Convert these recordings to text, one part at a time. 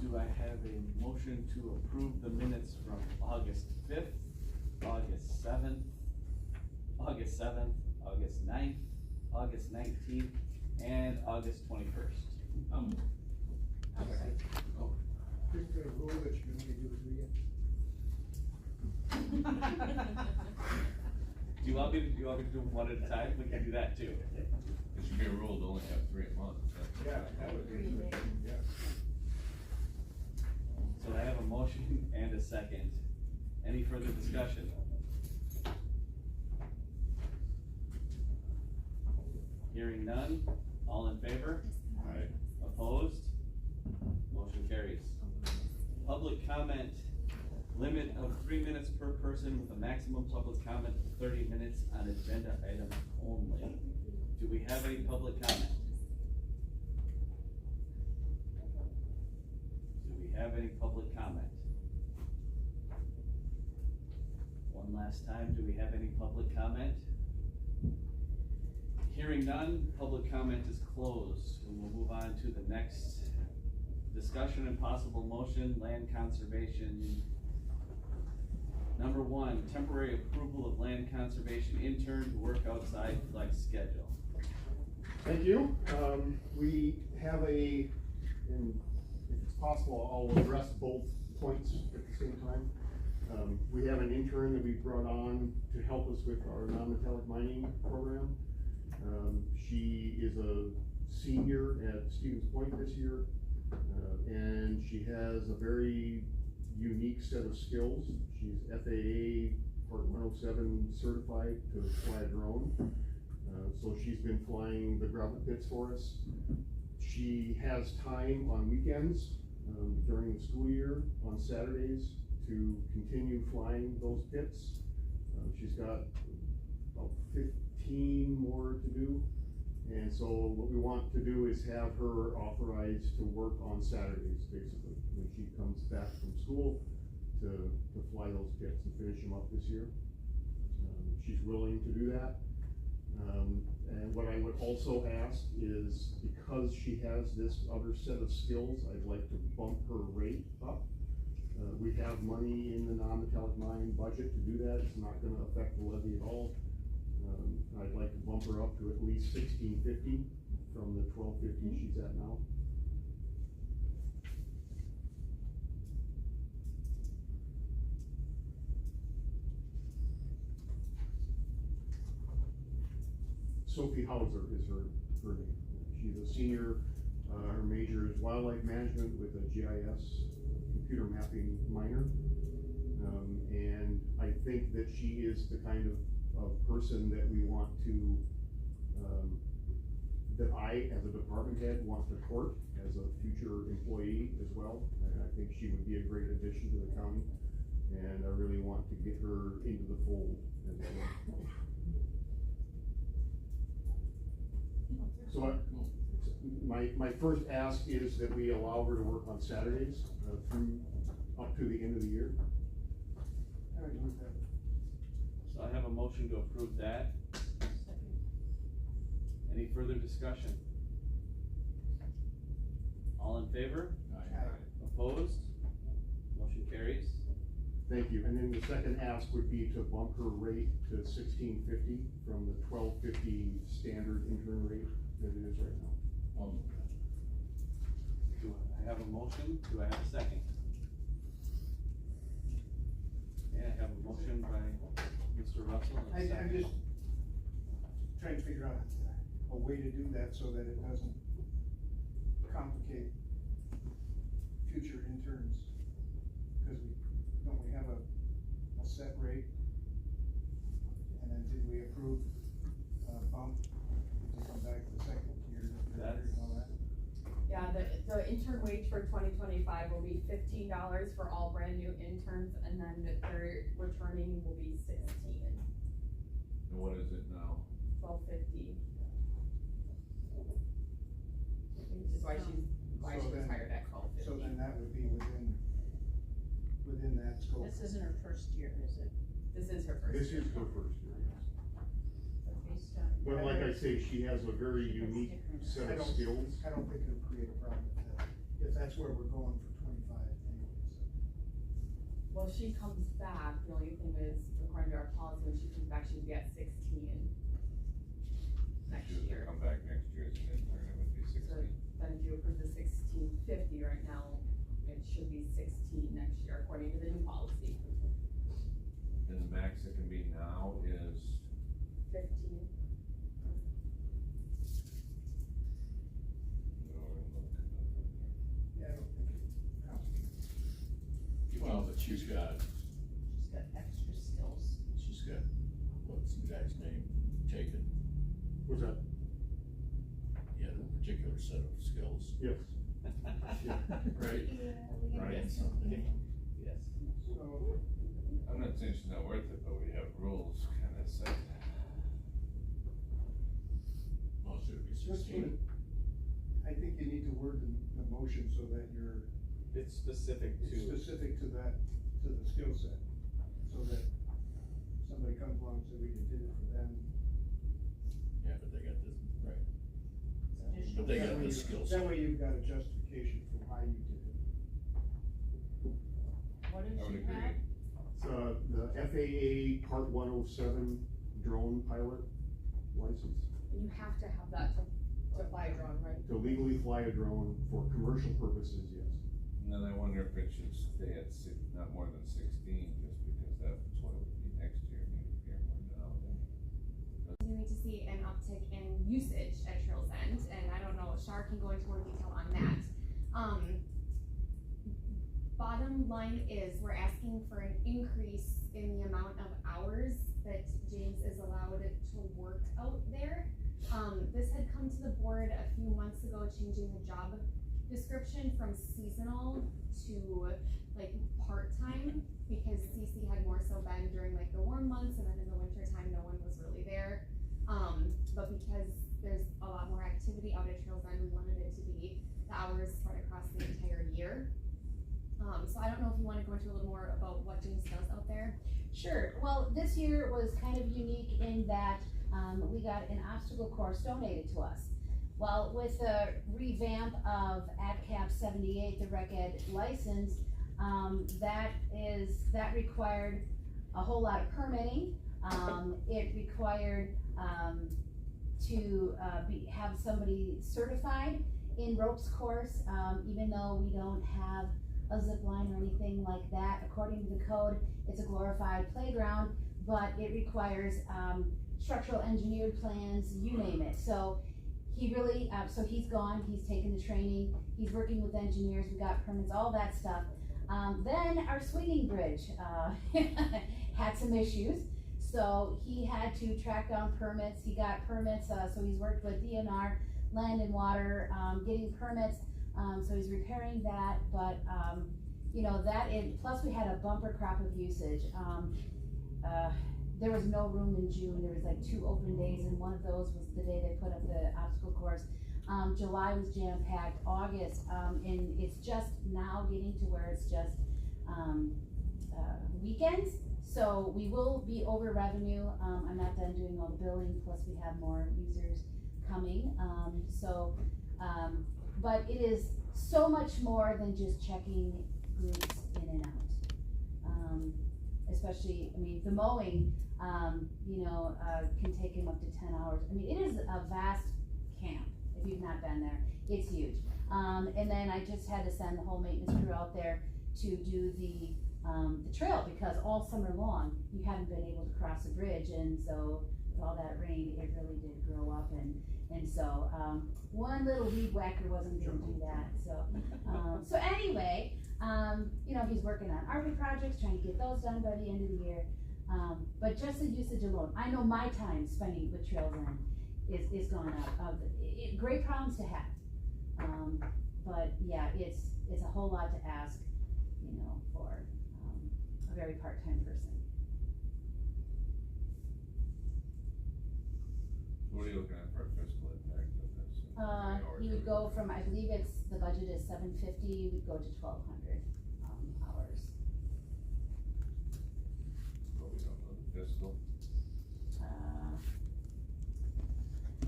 Do I have a motion to approve the minutes from August 5th, August 7th, August 7th, August 9th, August 19th, and August 21st? Oh. Isn't there a rule that you can only do 3? Do you want me to do them one at a time? We can do that too. It should be a rule to only have 3 a month. Yeah, that would be, yeah. So I have a motion and a second. Any further discussion? Hearing none, all in favor? Aye. Opposed? Motion carries. Public comment, limit of 3 minutes per person with a maximum public comment of 30 minutes on agenda items only. Do we have any public comment? Do we have any public comment? One last time, do we have any public comment? Hearing none, public comment is closed. We will move on to the next discussion and possible motion, land conservation. Number 1, temporary approval of land conservation intern to work outside flex schedule. Thank you. We have and if it's possible, I'll address both points at the same time. We have an intern that we brought on to help us with our non-metallic mining program. She is a senior at Stevens Point this year, and she has a very unique set of skills. She's FAA Part 107 certified to fly a drone. So she's been flying the gravel pits for us. She has time on weekends, during the school year, on Saturdays, to continue flying those pits. She's got about 15 more to do. And so what we want to do is have her authorized to work on Saturdays, basically, when she comes back from school to fly those pits and finish them up this year. She's willing to do that. And what I would also ask is, because she has this other set of skills, I'd like to bump her rate up. We have money in the non-metallic mine budget to do that. It's not going to affect the levy at all. I'd like to bump her up to at least $16.50 from the $12.50 she's at now. Sophie Hauser is her name. She's a senior. Her major is wildlife management with a GIS computer mapping minor. And I think that she is the kind of person that we want to, that I, as a department head, want to court as a future employee as well. And I think she would be a great addition to the county. And I really want to get her into the fold as well. So my first ask is that we allow her to work on Saturdays through up to the end of the year. So I have a motion to approve that. Any further discussion? All in favor? Aye. Opposed? Motion carries. Thank you. And then the second ask would be to bump her rate to $16.50 from the $12.50 standard intern rate that it is right now. Do I have a motion? Do I have a second? Yeah, I have a motion by Mr. Russell. And a I'm second. just trying to figure out a way to do that so that it doesn't complicate future interns. Because we have a set rate, and then did we approve bump to come back the second year and all that? Yeah, the intern wage for 2025 will be $15 for all brand new interns, and then their returning will be $16. And what is it now? $12.50. Which is why she's hired at $12.50. So then that would be within that scope. This isn't her first year, is it? This is her first. This year. is her first year, yes. Based on. But like I say, she has a very unique set of skills. I don't think it'll create a problem if that's where we're going for Well, she comes back, the only thing is, according to our policy, when she comes back, she'd be at 16 next She was to year. come back next year as an intern, it would be So 16. then if you approve the 1650 right now, it should be 16 next year, according to the new policy. And the max it can be now is, 15. Yeah, I don't think it complicates. Well, but she's got extra skills. what's the guy's name, taken, What's that? he had a particular set of skills, Yes. right? Yeah, Right, something. Yes. So, I'm not saying she's not worth it, but we have rules kinda set. Most of it would be just 16. I think you need to word the motion so that you're It's specific to, specific to that, to the skill set. So that somebody comes along and says, we did it for them. Yeah, but they got this, right, Additional. but they That got way the you- skills. That way you've got a justification for why you did it. What does I would she agree. have? It's, the FAA Part 107 drone pilot license. And you have to have that to fly a drone, right? To legally fly a drone for commercial purposes, yes. And then I wonder if it should stay at not more than 16, just because that's what it would be next year, maybe here more now. Continuing to see an uptick in usage at Trails End, and I don't know, Shar can go into more detail on that. Bottom line is, we're asking for an increase in the amount of hours that James is allowed to work out there. This had come to the board a few months ago, changing the job description from seasonal to like part-time, because CC had more so been during like the warm months, and then in the winter time, no one was really there. But because there's a lot more activity out at Trails End, we wanted it to be the hours spread across the entire year. So I don't know if you wanna go into a little more about what James does out there. Sure, well, this year was kind of unique in that, we got an obstacle course donated to us. Well, with the revamp of AdCap 78, the Rec Ed license, that required a whole lot of permitting. It required, to have somebody certified in ropes course, even though we don't have a zip line or anything like that. According to the code, it's a glorified playground, but it requires, structural engineered plans, you name it. So he really, so he's gone, he's taken the training, he's working with engineers, we got permits, all that stuff. Then our swinging bridge, had some issues. So he had to track down permits, he got permits, so he's worked with DNR, Land and Water, getting permits, so he's repairing that, but, you know, plus we had a bumper crop of usage. There was no room in June, there was like 2 open days, and one of those was the day they put up the obstacle course. July was jam-packed, August, and it's just now getting to where it's just, weekends. So we will be over revenue, I'm not done doing all the billing, plus we have more users coming, but it is so much more than just checking groups in and out. Especially, I mean, the mowing, can take him up to 10 hours. I mean, it is a vast camp, if you've not been there, it's huge. And then I just had to send the whole maintenance crew out there to do the trail, because all summer long, you haven't been able to cross a bridge, and so with all that rain, it really did grow up, and so, one little weed whacker wasn't gonna do that, so anyway, he's working on ARPA projects, trying to get those done by the end of the year, but just the usage alone, I know my time spending with Trails End is going up, great problems to have, but yeah, it's a whole lot to ask, for, a very part-time person. What are you looking at for a fiscal impact of this? You would go from, I believe the budget is 750, we'd go to 1,200, hours. But we don't know the fiscal.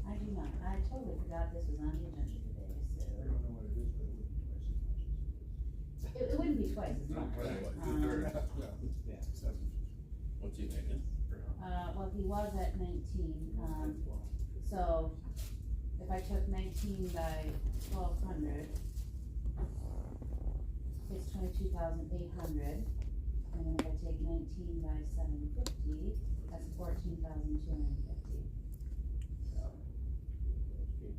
I do not, I totally forgot this was on the agenda today, so. I don't know what it is, but it wouldn't be twice as much as it is. It wouldn't be be twice as much. Yeah. What's he making? Well, he was at 19, so if I took 19 by 1,200, it's 22,800. And then if I take 19 by 750, that's 14,250. So, $3,000.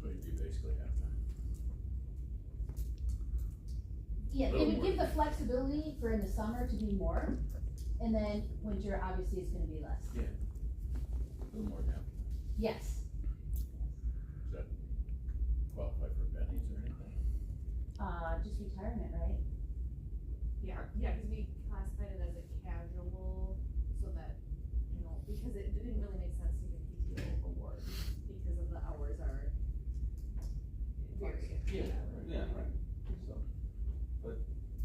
So you basically have to. yeah, it would give the flexibility for in the summer to be more, and then winter, obviously, it's gonna be less. A little more down. Yes, Does that qualify for pennies or anything? just retirement, right? Yeah, cause we classified it as a casual, so that, you know, because it didn't really make sense to get PTO award, because of the hours are very. Yeah, right. So, but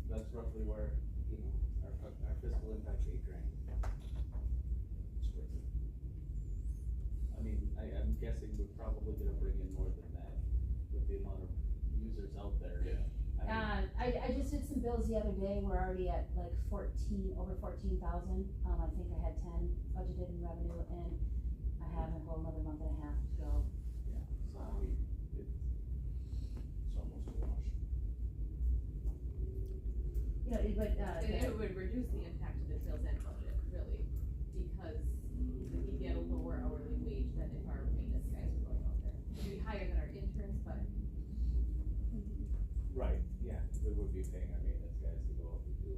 that's roughly where, you know, our fiscal impact $8,000. It's worth it. I mean, I'm guessing we're probably gonna bring in more than that with the amount of users out there. Yeah. I just did some bills the other day, we're already at like over 14,000, I think I had 10 budgeted in revenue, and I have a whole another month and a half to go. Yeah, so I mean, It's almost a wash. You know, but, It would reduce the impact of the sales and budget, really, because we get a lower hourly wage than if our maintenance guys were going out there. It'd be higher than our interns, but. right, yeah, we would be paying our maintenance guys to go out and do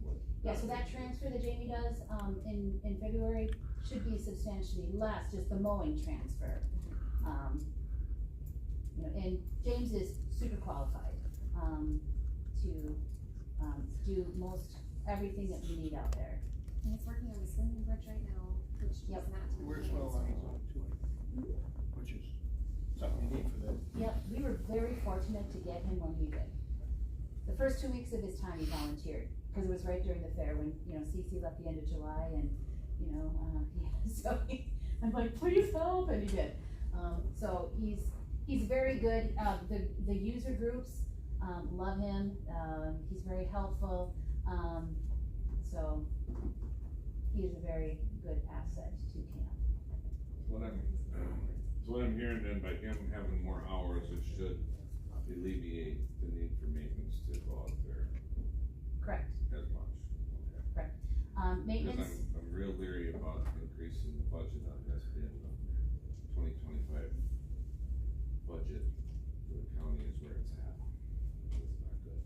what. yeah, so that transfer that Jamie does, in February should be substantially less, just the mowing transfer. You know, and James is super qualified, to, do most everything that we need out there. And he's working on the swimming bridge right now, which is Yep. not. He works well on his own too, which is something you need for that. Yep, we were very fortunate to get him when we did. The first 2 weeks of his time, he volunteered, cause it was right during the fair when, you know, Cece left the end of July, and, you know, so I'm like, please help, and he did. So he's very good, the user groups, love him, he's very helpful, so he is a very good asset to camp. What I'm hearing then, by him having more hours, it should alleviate the need for maintenance to go out there Correct, as much. Okay. Because maintenance, I'm real leery about increasing the budget on this in the 2025 budget for the county is where it's at. It's not good.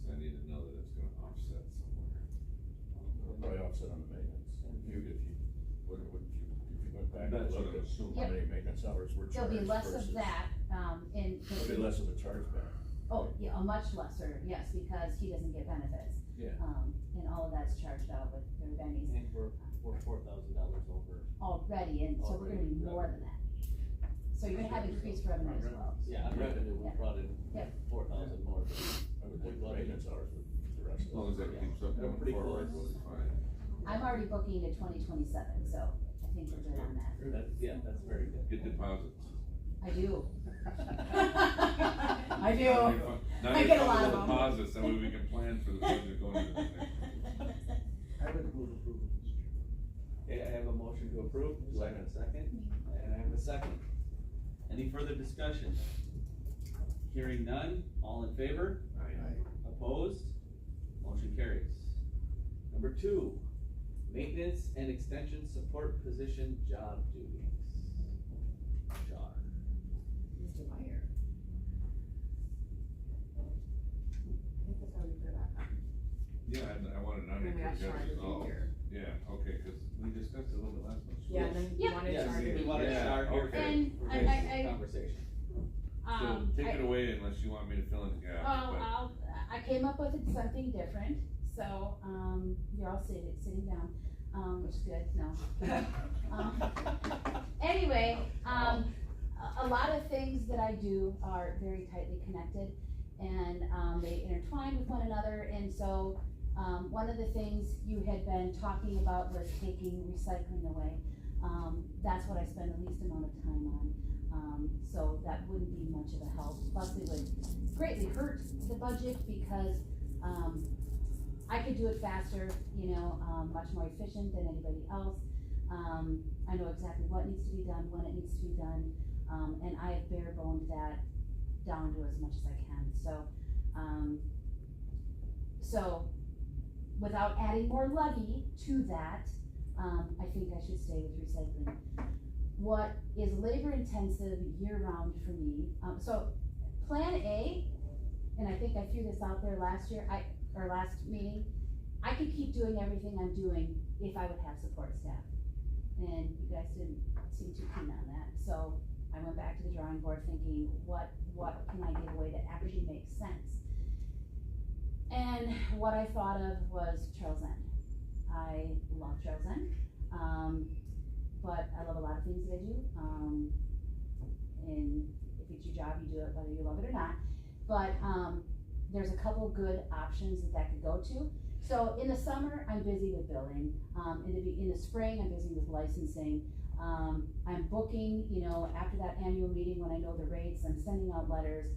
So I need to know that it's gonna offset somewhere. Probably offset on the maintenance. If you went back and That's what looked I'm at assuming. how many maintenance hours were there'll charged be less versus. of that, There'll be less of a charge back. oh, yeah, a much lesser, yes, because he doesn't get benefits. Yeah. And all of that's charged out with their bennies And we're $4,000 over. already, and so we're gonna be more than that. So you're gonna have increased revenue as well. Yeah, on revenue, we Yeah. brought in Yep. 4,000 more. I would think maintenance hours with the rest As of long as that Yeah. keeps up They're going pretty forward, close. we'll be fine. I'm already booking to 2027, so I think we're good on that. That's very good. Get deposits. I do. I do. Now I you're get a lot of funding them. deposits, that way we can plan for the budget going into the next year. I would move approval, Mr. Chairman. Okay, I have a motion to approve, do I have a second? And I have a second. Any further discussion? Hearing none, all in favor? Opposed? Motion carries. Number 2, maintenance and extension support position job duties. John. Mr. Meyer. I think that's how we put it back on. Yeah, and I wanted on And then we here. asked Sean to be here. Yeah, okay, cause we discussed it a little bit last month. Yeah, and then you Yep. wanted Yes, Sean to be we wanted to Yeah, start here okay. And for I- this conversation. So take it away unless you want me to fill in the gaps, but. I came up with something different, so, you're all sitting down, which is good, no. Anyway, a lot of things that I do are very tightly connected, and, they intertwine with one another, and so, one of the things you had been talking about was taking recycling away. That's what I spend the least amount of time on, so that wouldn't be plus it would greatly hurt the budget because, I could do it faster, much more efficient than anybody else. I know exactly what needs to be done, when it needs to be done, and I have bare boned that down to as much as I can, so without adding more levy to that, I think I should stay with recycling. What is labor intensive year round for me, so plan A, and I think I threw this out there last meeting, I could keep doing everything I'm doing if I would have support staff. And you guys didn't seem too keen on that, so I went back to the drawing board thinking, what can I give away that actually makes sense? And what I thought of was Trails End. I love Trails End, but I love a lot of things that I do, and if it's your job, you do it whether you love it or not, but there's a couple good options that could go to. So in the summer, I'm busy with billing. In the spring, I'm busy with licensing. I'm booking, after that annual meeting when I know the rates, I'm sending out letters.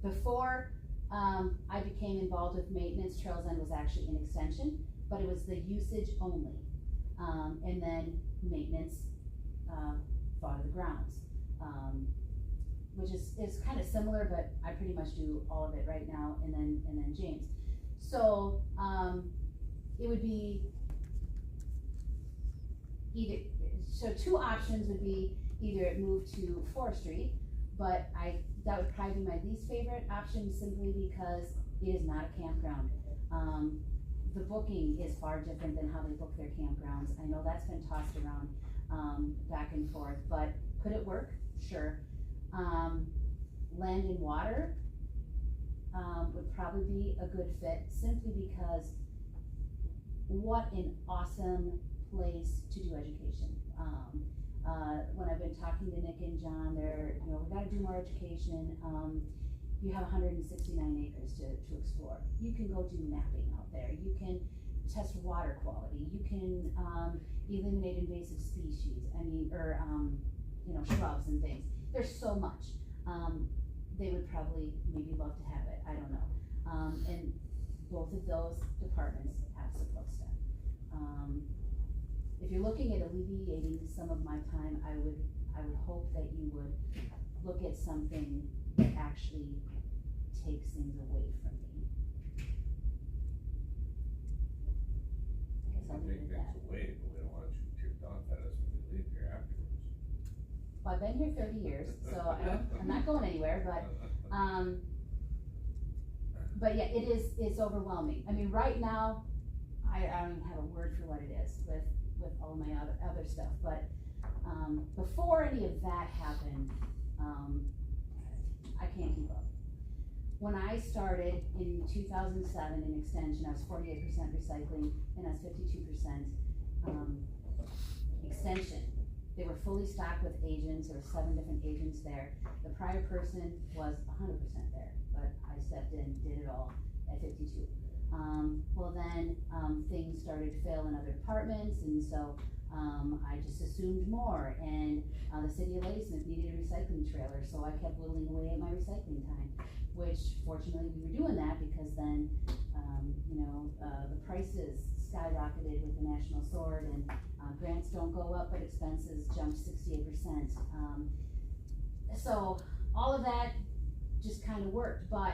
Before I became involved with maintenance, Trails End was actually an extension, but it was the usage only. And then maintenance thought of the grounds. Which is kind of similar, but I pretty much do all of it right now, and then James. So it would be two options would be either it moved to forestry, but that would probably be my least favorite option simply because it is not a campground. The booking is far different than how they book their campgrounds. I know that's been tossed around back and forth, but could it work? Sure. Land and water would probably be a good fit simply because what an awesome place to do education. When I've been talking to Nick and John, we gotta do more education. You have 169 acres to explore. You can go do mapping out there. You can test water quality. You can eliminate invasive species. Shrubs and things. There's so much. They would probably maybe love to have it. I don't know. And both of those departments have support staff. If you're looking at alleviating some of my time, I would hope that you would look at something that actually takes things away from me. I guess I'll leave it at that. Things away, but we don't want you tipped off at us when you leave here afterwards. Well, I've been here 30 years, so I'm not going anywhere, but yeah, it's overwhelming. I mean, right now, I don't even have a word for what it is with all my other stuff, but before any of that happened, I can't keep up. When I started in 2007 in extension, I was 48% recycling, and I was 52% extension. They were fully stocked with agents. There were 7 different agents there. The prior person was 100% there, but I stepped in, did it all at 52. Things started to fail in other departments, and so I just assumed more, and the city of Ladysmith needed a recycling trailer, so I kept whittling away at my recycling time, which fortunately we were doing that because then, the prices skyrocketed with the National Sword, and grants don't go up, but expenses jumped 68%. So all of that just kind of worked, but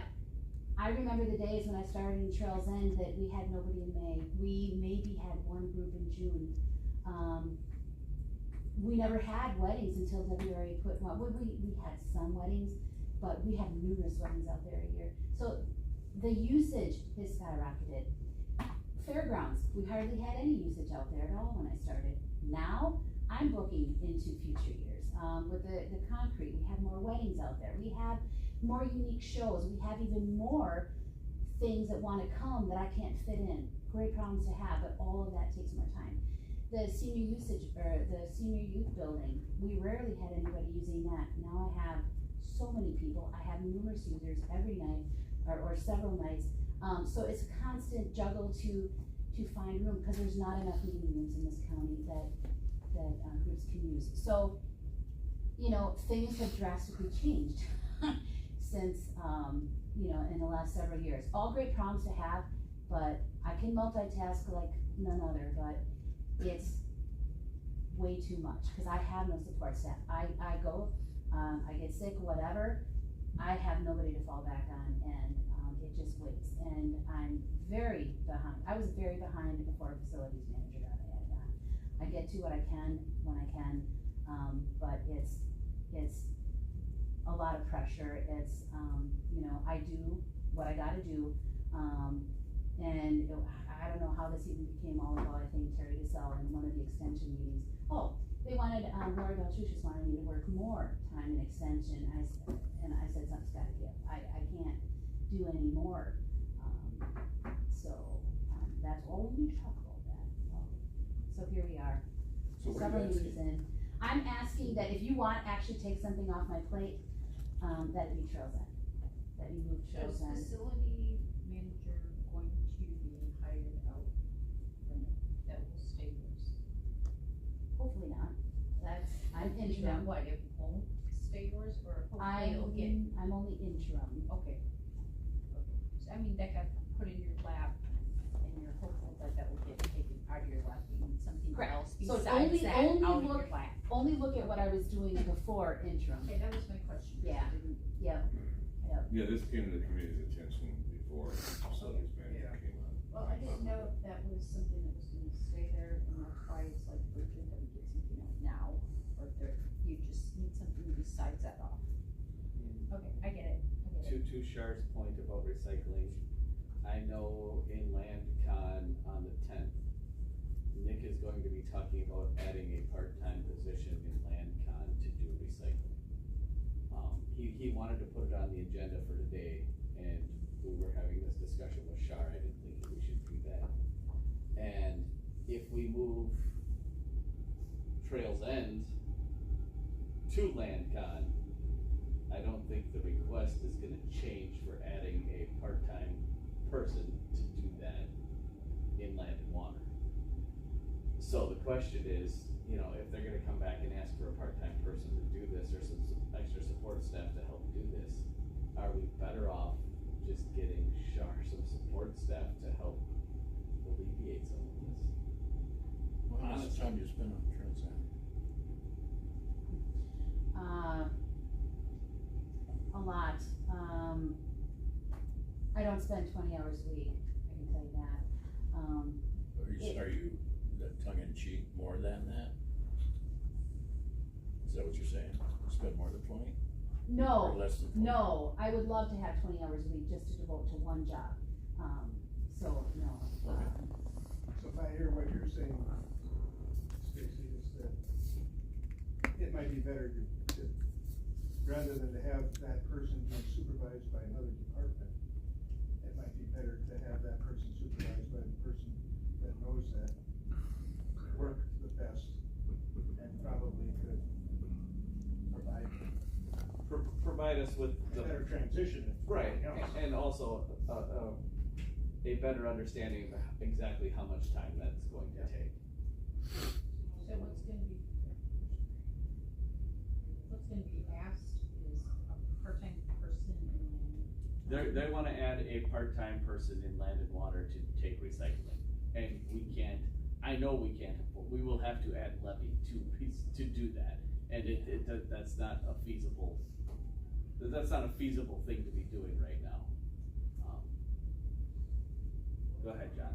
I remember the days when I started in Trails End that we had nobody in May. We maybe had one group in June. We never had weddings until February. We had some weddings, but we had numerous weddings out there a year. So the usage has skyrocketed. Fairgrounds, we hardly had any usage out there at all when I started. Now, I'm booking into future years. With the concrete, we have more weddings out there. We have more unique shows. We have even more things that want to come that I can't fit in. Great problems to have, but all of that takes more time. The senior youth building, we rarely had anybody using that. Now I have so many people. I have numerous users every night or several nights. So it's a constant juggle to find room because there's not enough meeting rooms in this county that groups can use. So you know, things have drastically changed since, you know, in the last several years. All great problems to have, but I can multitask like none other, but it's way too much, cause I have no support staff. I go, I get sick, whatever, I have nobody to fall back on, and, it just waits, and I'm very behind. I was very behind before facilities manager got added on. I get to what I can when I can, but it's a lot of pressure. It's, you know, I do what I gotta do, and I don't know how this even became all about, I think, Terry DeSalle in one of the extension meetings. Oh, they wanted, Laura Belchushis wanted me to work more time in extension, I said something's gotta give. I can't do any more, that's all we need to talk about that. So here we are, So what are several you meetings asking? in. I'm asking that if you want, actually take something off my plate, that it be Trails End, that you move Trails Is End. facility manager going to be hired out, or no, that will stay yours? Hopefully not, that's, I'm Hopefully not, interim. what, it won't stay yours, or hopefully it'll get, I'm only interim. okay. Okay, so I mean, that got put in your lap, and you're hopeful that that will get taken out of your lap, you need something Correct. else So besides only- that only out of look- your lap. Only look at what I was doing before interim. Okay, that was my question. Yeah. Yep, Yeah, this came to the committee's attention before facilities manager came on. Well, I didn't know if that was something that was gonna stay there, and that's why it's like urgent that we get something out now, or if there, you just need something besides that off. Okay, I get it, To Shar's point about recycling, I know in LandCon on the 10th, Nick is going to be talking about adding a part-time position in LandCon to do recycling. He wanted to put it on the agenda for today, and we were having this discussion with Shar, I didn't think we should do that. And if we move Trails End to LandCon, I don't think the request is gonna change for adding a part-time person to do that in Land and Water. So the question is, you know, if they're gonna come back and ask for a part-time person to do this, or some extra support staff to help do this, are we better off just getting Shar some support staff to help alleviate some of this? How much time do you spend on Trails End? a lot, I don't spend 20 hours a week, I can tell you that. Are you tongue in cheek more than that? Is that what you're saying? Spend more than 20? No, Or less than 20? no, I would love to have 20 hours a week just to devote to one job, so, no. Okay. So if I hear what you're saying, Stacy, is that it might be better to, rather than to have that person being supervised by another department, it might be better to have that person supervised by the person that knows that work the best and probably could Provide us with a better transition. if Right, nothing else. and also, a better understanding of exactly how much time that's going to take. So what's gonna be asked is a part-time person in They wanna add a part-time person in Land and Water to take recycling, and we can't, I know we can't, we will have to add levy to do that, and that's not a feasible thing to be doing right now. Go ahead, John.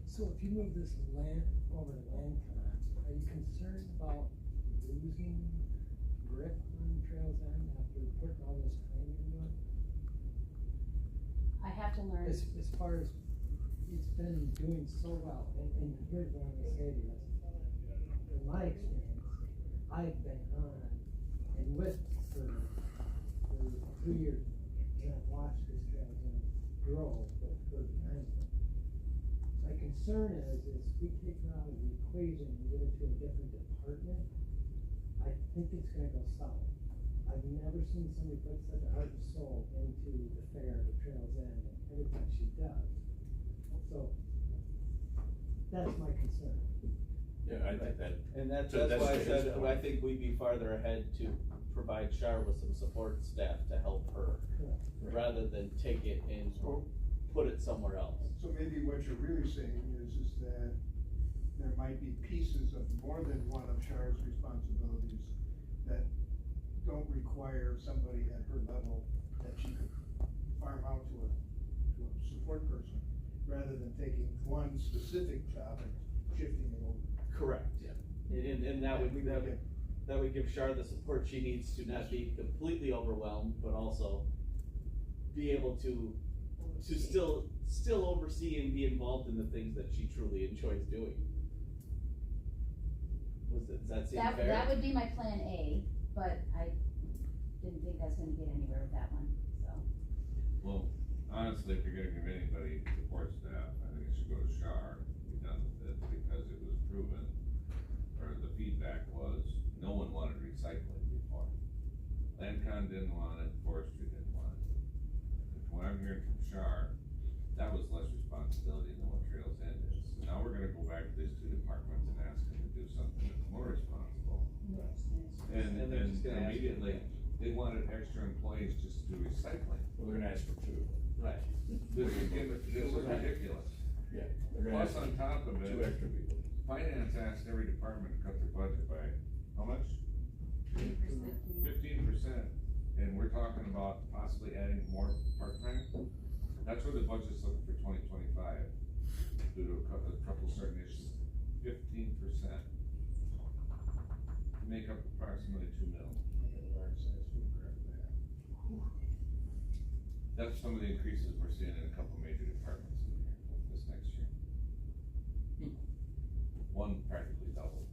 So if you move this land over to LandCon, are you concerned about losing grip on Trails End after putting all this time into it? I have to learn. As far as it's been doing so well, and here's what I'm gonna say to you. In my experience, I've been on and with for 2 years, and I've watched this Trails End grow for the first time. My concern is we take it out of the equation and give it to a different department, I think it's gonna go south. I've never seen somebody put such a heart and soul into the fair, the Trails End, and everything she does. So, that's my concern. Yeah, I think that. And that's So why I that's said, his point. I think we'd be farther ahead to provide Char with some support staff to help her, rather than take it and put it somewhere else. So maybe what you're really saying is that there might be pieces of more than one of Char's responsibilities that don't require somebody at her level that she could farm out to a support person, rather than taking one specific job and shifting it over. Correct. Yeah. And that would give Char the support she needs to not be completely overwhelmed, but also be able to still oversee and be involved in the things that she truly enjoys doing. Does that seem fair? That would be my plan A, but I didn't think I was gonna get anywhere with that one, so. Well, honestly, if you're gonna give anybody support staff, I think it should go to Char, and be done with it, because it was proven, or the feedback was, no one wanted recycling before. Landcon didn't want it, forestry didn't want it. And from what I'm hearing from Char, that was less responsibility than what Trails End is. So now we're gonna go back to these two departments and ask them to do something that's more responsible. And they're just gonna ask immediately, they wanted extra employees just to do recycling. Well, they're gonna ask for two. Right. This was ridiculous. Yeah. They're gonna Plus, ask on top of it, two extra people. finance asked every department to cut their budget by, how much? 15%, and we're talking about possibly adding more part-time. That's where the budget's looking for 2025, due to a couple certain issues. 15%. Make up approximately $2 million. That's some of the increases we're seeing in a couple major departments in here this next year. One practically doubled,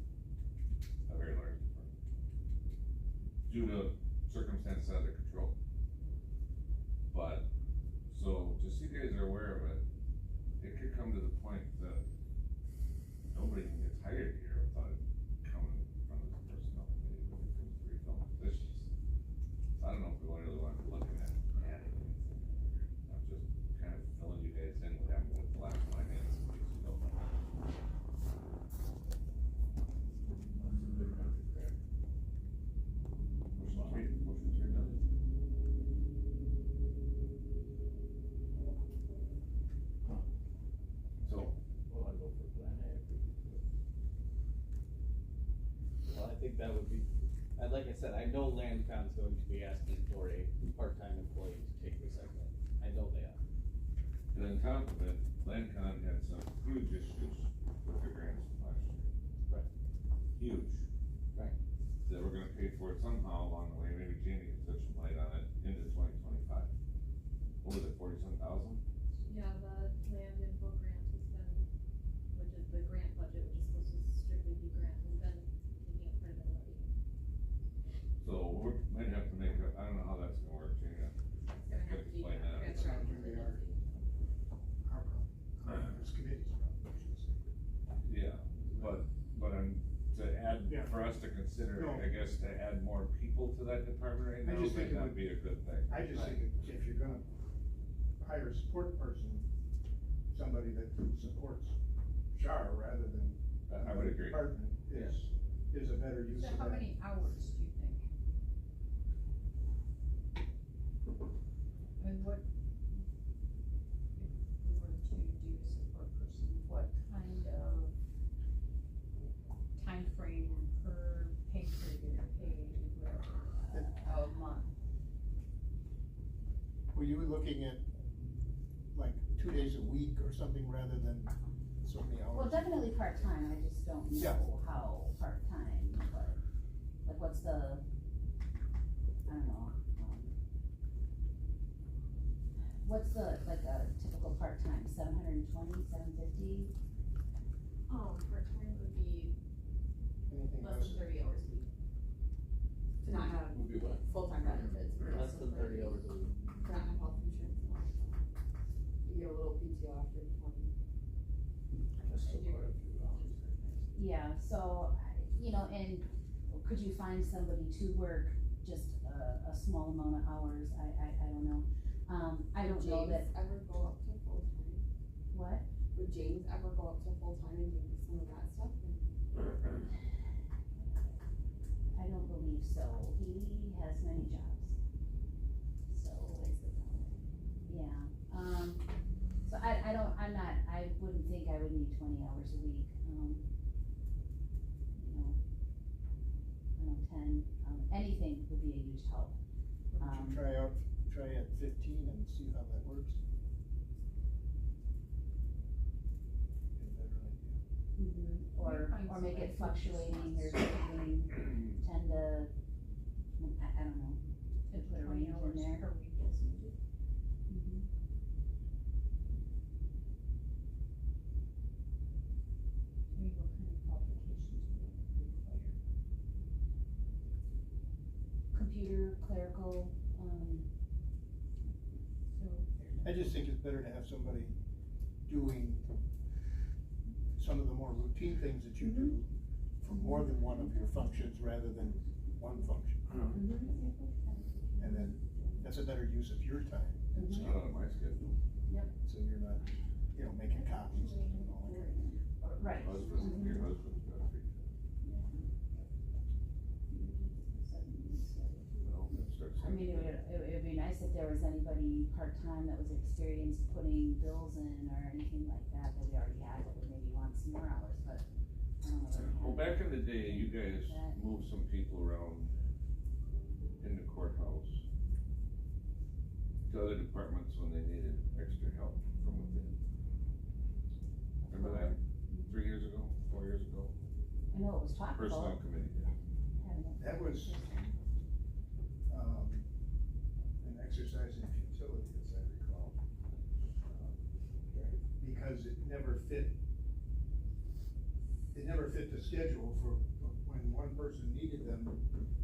a very large department, due to circumstances out of their control. But, so, just so you guys are aware of it, it could come to the point that nobody can get hired here without it coming from the personnel committee when it comes to refilling positions. So I don't know if we really want to be looking at adding anything. I'm just kind of filling you guys in what happened with the last finance piece, you know. Motion 3 million. So, Well, I go for plan A. Well, I think that would be, like I said, I know Landcon's going to be asking for a part-time employee to take recycling. I know they are. and on top of it, Landcon had some huge issues with their grants from last year. Right. Huge. Right. That we're gonna pay for it somehow along the way, maybe Jamie can shed some light on it into 2025. What was it, 40-some thousand? Yeah, the land info grant has been, which is the grant budget, which is supposed to strictly be grant, has been taking up quite a bit of money. So we might have to make I don't know how that's gonna work, Jamie. It's gonna have to be Explain that. transferred out to the Our problem, this committee's problem, I should say. Yeah, but I'm, to add, Yeah. for us to consider, No. I guess, to add more people to that department right I now just might think it not would- be a good thing. I just think if you're gonna hire a support person, somebody that supports Char rather than. I would agree. Department is a better use So of that. how many hours do you think? I mean, what, if we were to do a support person, what kind of time frame per pay period or pay, whatever, a month? Were you looking at like 2 days a week or something rather than so many hours? Well, definitely part-time, I just don't Yeah. know how part-time, but, like, what's the, I don't know, what's the, like, a typical part-time, 720, 750? Part-time would be Anything less else? than 30 hours a week. To not have Would be what? full-time benefits. Less than 30 hours a week. To not have health insurance. You get a little PTO after 20. That's still quite a few hours. Yeah, so, you know, and could you find somebody to work just a small amount of hours, I don't know. I don't know that, Would James ever go up to full-time? what? Would James ever go up to full-time and do some of that stuff? I don't believe so he has many jobs. So, yeah, so I wouldn't think I would need 20 hours a week, you know, I don't know, 10, anything would be a huge help. Why don't you try at 15 and see how that works? Get a better idea. Or make it fluctuating, you're doing 10 to, I don't know, And put a 20 range in hours there. per week is needed. I mean, what kind of qualifications do you require? Computer, clerical, I just think it's better to have somebody doing some of the more routine things that you do for more than one of your functions rather than one function. And then that's a better use of your time. It's not on my schedule. So you're not, you know, making copies and doing all that. right. Your husband's got free time. Well, then start I mean, it would be nice if there was anybody part-time that was experienced putting bills in or anything like that we already had, that would maybe want some more hours, but I don't know. that we Well, have back in the day, you guys that. moved some people around in the courthouse to other departments when they needed extra help from within. Remember that? 3 years ago, 4 years ago? I know it was talked Personnel about. committee did. having it. That was, an exercise in futility, as I recall. Because it never fit the schedule for when one person needed them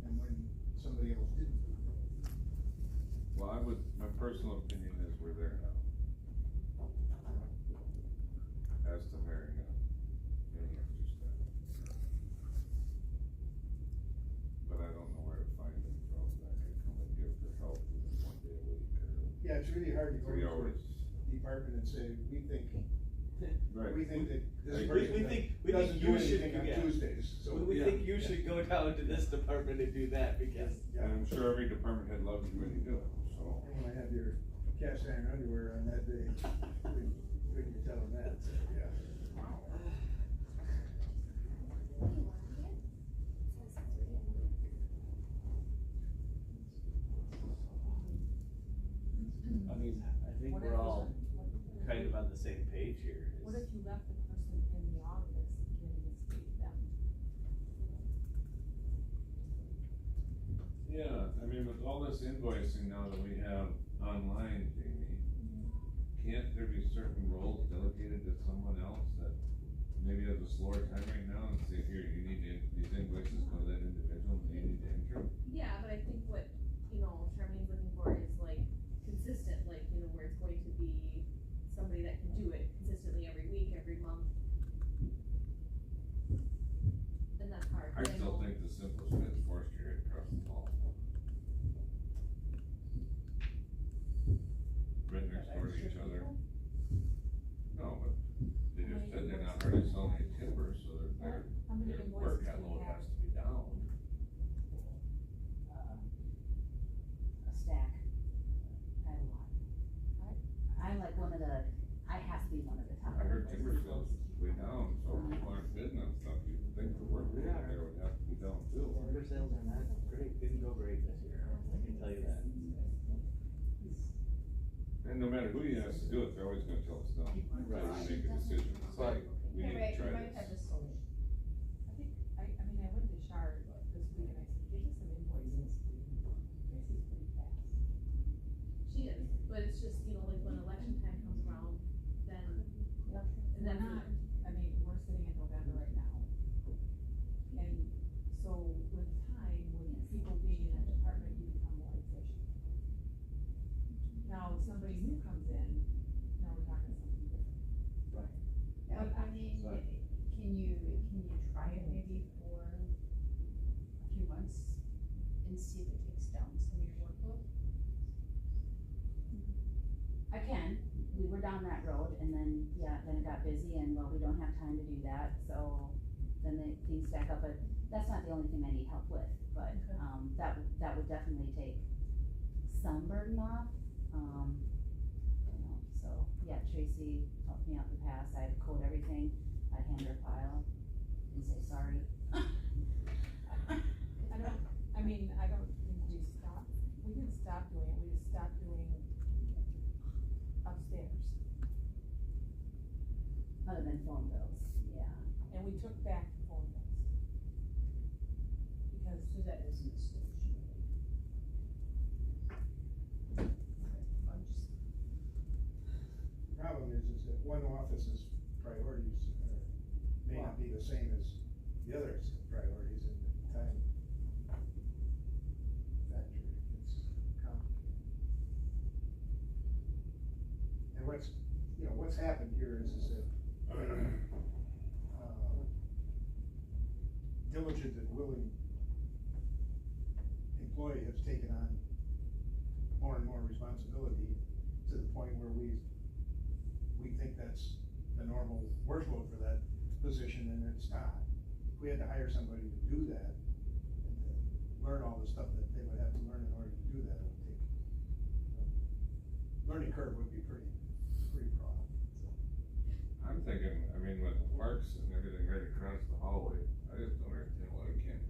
and when somebody else didn't. Well, my personal opinion is we're there now. As to hiring any extra staff. But I don't know where to find them from that could come and give their help even 1 day a week or Yeah, it's really hard to go 3 to hours. the department and say, we think Right. that this We person we doesn't think do you should, anything on yeah. Tuesdays, so. We think you should go down to this department and do that, because. Yeah. And I'm sure every department head loves you when you do it, so. And when I have your cast iron underwear on that day, when you tell them that, so, yeah. I mean, I think we're all kind of on the same page here. What if you left the person in the office and paid them? Yeah, I mean, with all this invoicing now that we have online, Jamie, can't there be certain roles delegated to someone else that maybe has a slower time right now and say, here, you need to, these invoices go to that individual, and you need to enter them? Yeah, but I think what, Charmaine's looking for is like consistent, like, where it's going to be somebody that can do it consistently every week, every month. And that's hard. I still think the simplest way is force carry across the hall. Right next door to each other. No, but they just said they're not hardly selling any timber, so their How many work invoices do you load have? has to be down. A stack. I have a lot. I'm like I have to be one of the top. I heard timber sales way down, so people aren't bidding on stuff, you'd think the work load there would have to be down too. Timber sales are not great, didn't go great this year, I can tell you that. And no matter who you ask to do it, they're always gonna tell us no. Right. So you make a decision, and say, we need to try might have this. a solution. I went to Shard this week and I said, give us some invoices. Tracy's pretty fast. She is, but it's just, like when election time comes around, then, and then We're not, we're sitting in November right now. And so with time, with people being in that department, you become more efficient. Now, if somebody new comes in, now we're talking something different. Right. But can you try it maybe for a few months and see if it takes down some of your workload? I can, we were down that road and then it got busy and we don't have time to do that, so then things stack up, but that's not the only thing I need help with, but, Okay. that would definitely take some burden off, so, yeah, Tracy helped me out in the past, I'd code everything, I'd hand her a file and say sorry. I don't think we didn't stop doing it, we just stopped doing upstairs. Other than phone bills, yeah. And we took back the phone bills. Because So that isn't stationary. I'm just, Problem is that one office's priorities may not be the same as the other's priorities in the time factor. It's complicated. And what's happened here is that diligent and willing employee has taken on more and more responsibility to the point where we think that's the normal workload for that position, and it's not. If we had to hire somebody to do that, and to learn all the stuff that they would have to learn in order to do that, it would take, learning curve would be pretty broad. I'm thinking, with the parks and everything right across the hallway, I just don't understand why we can't.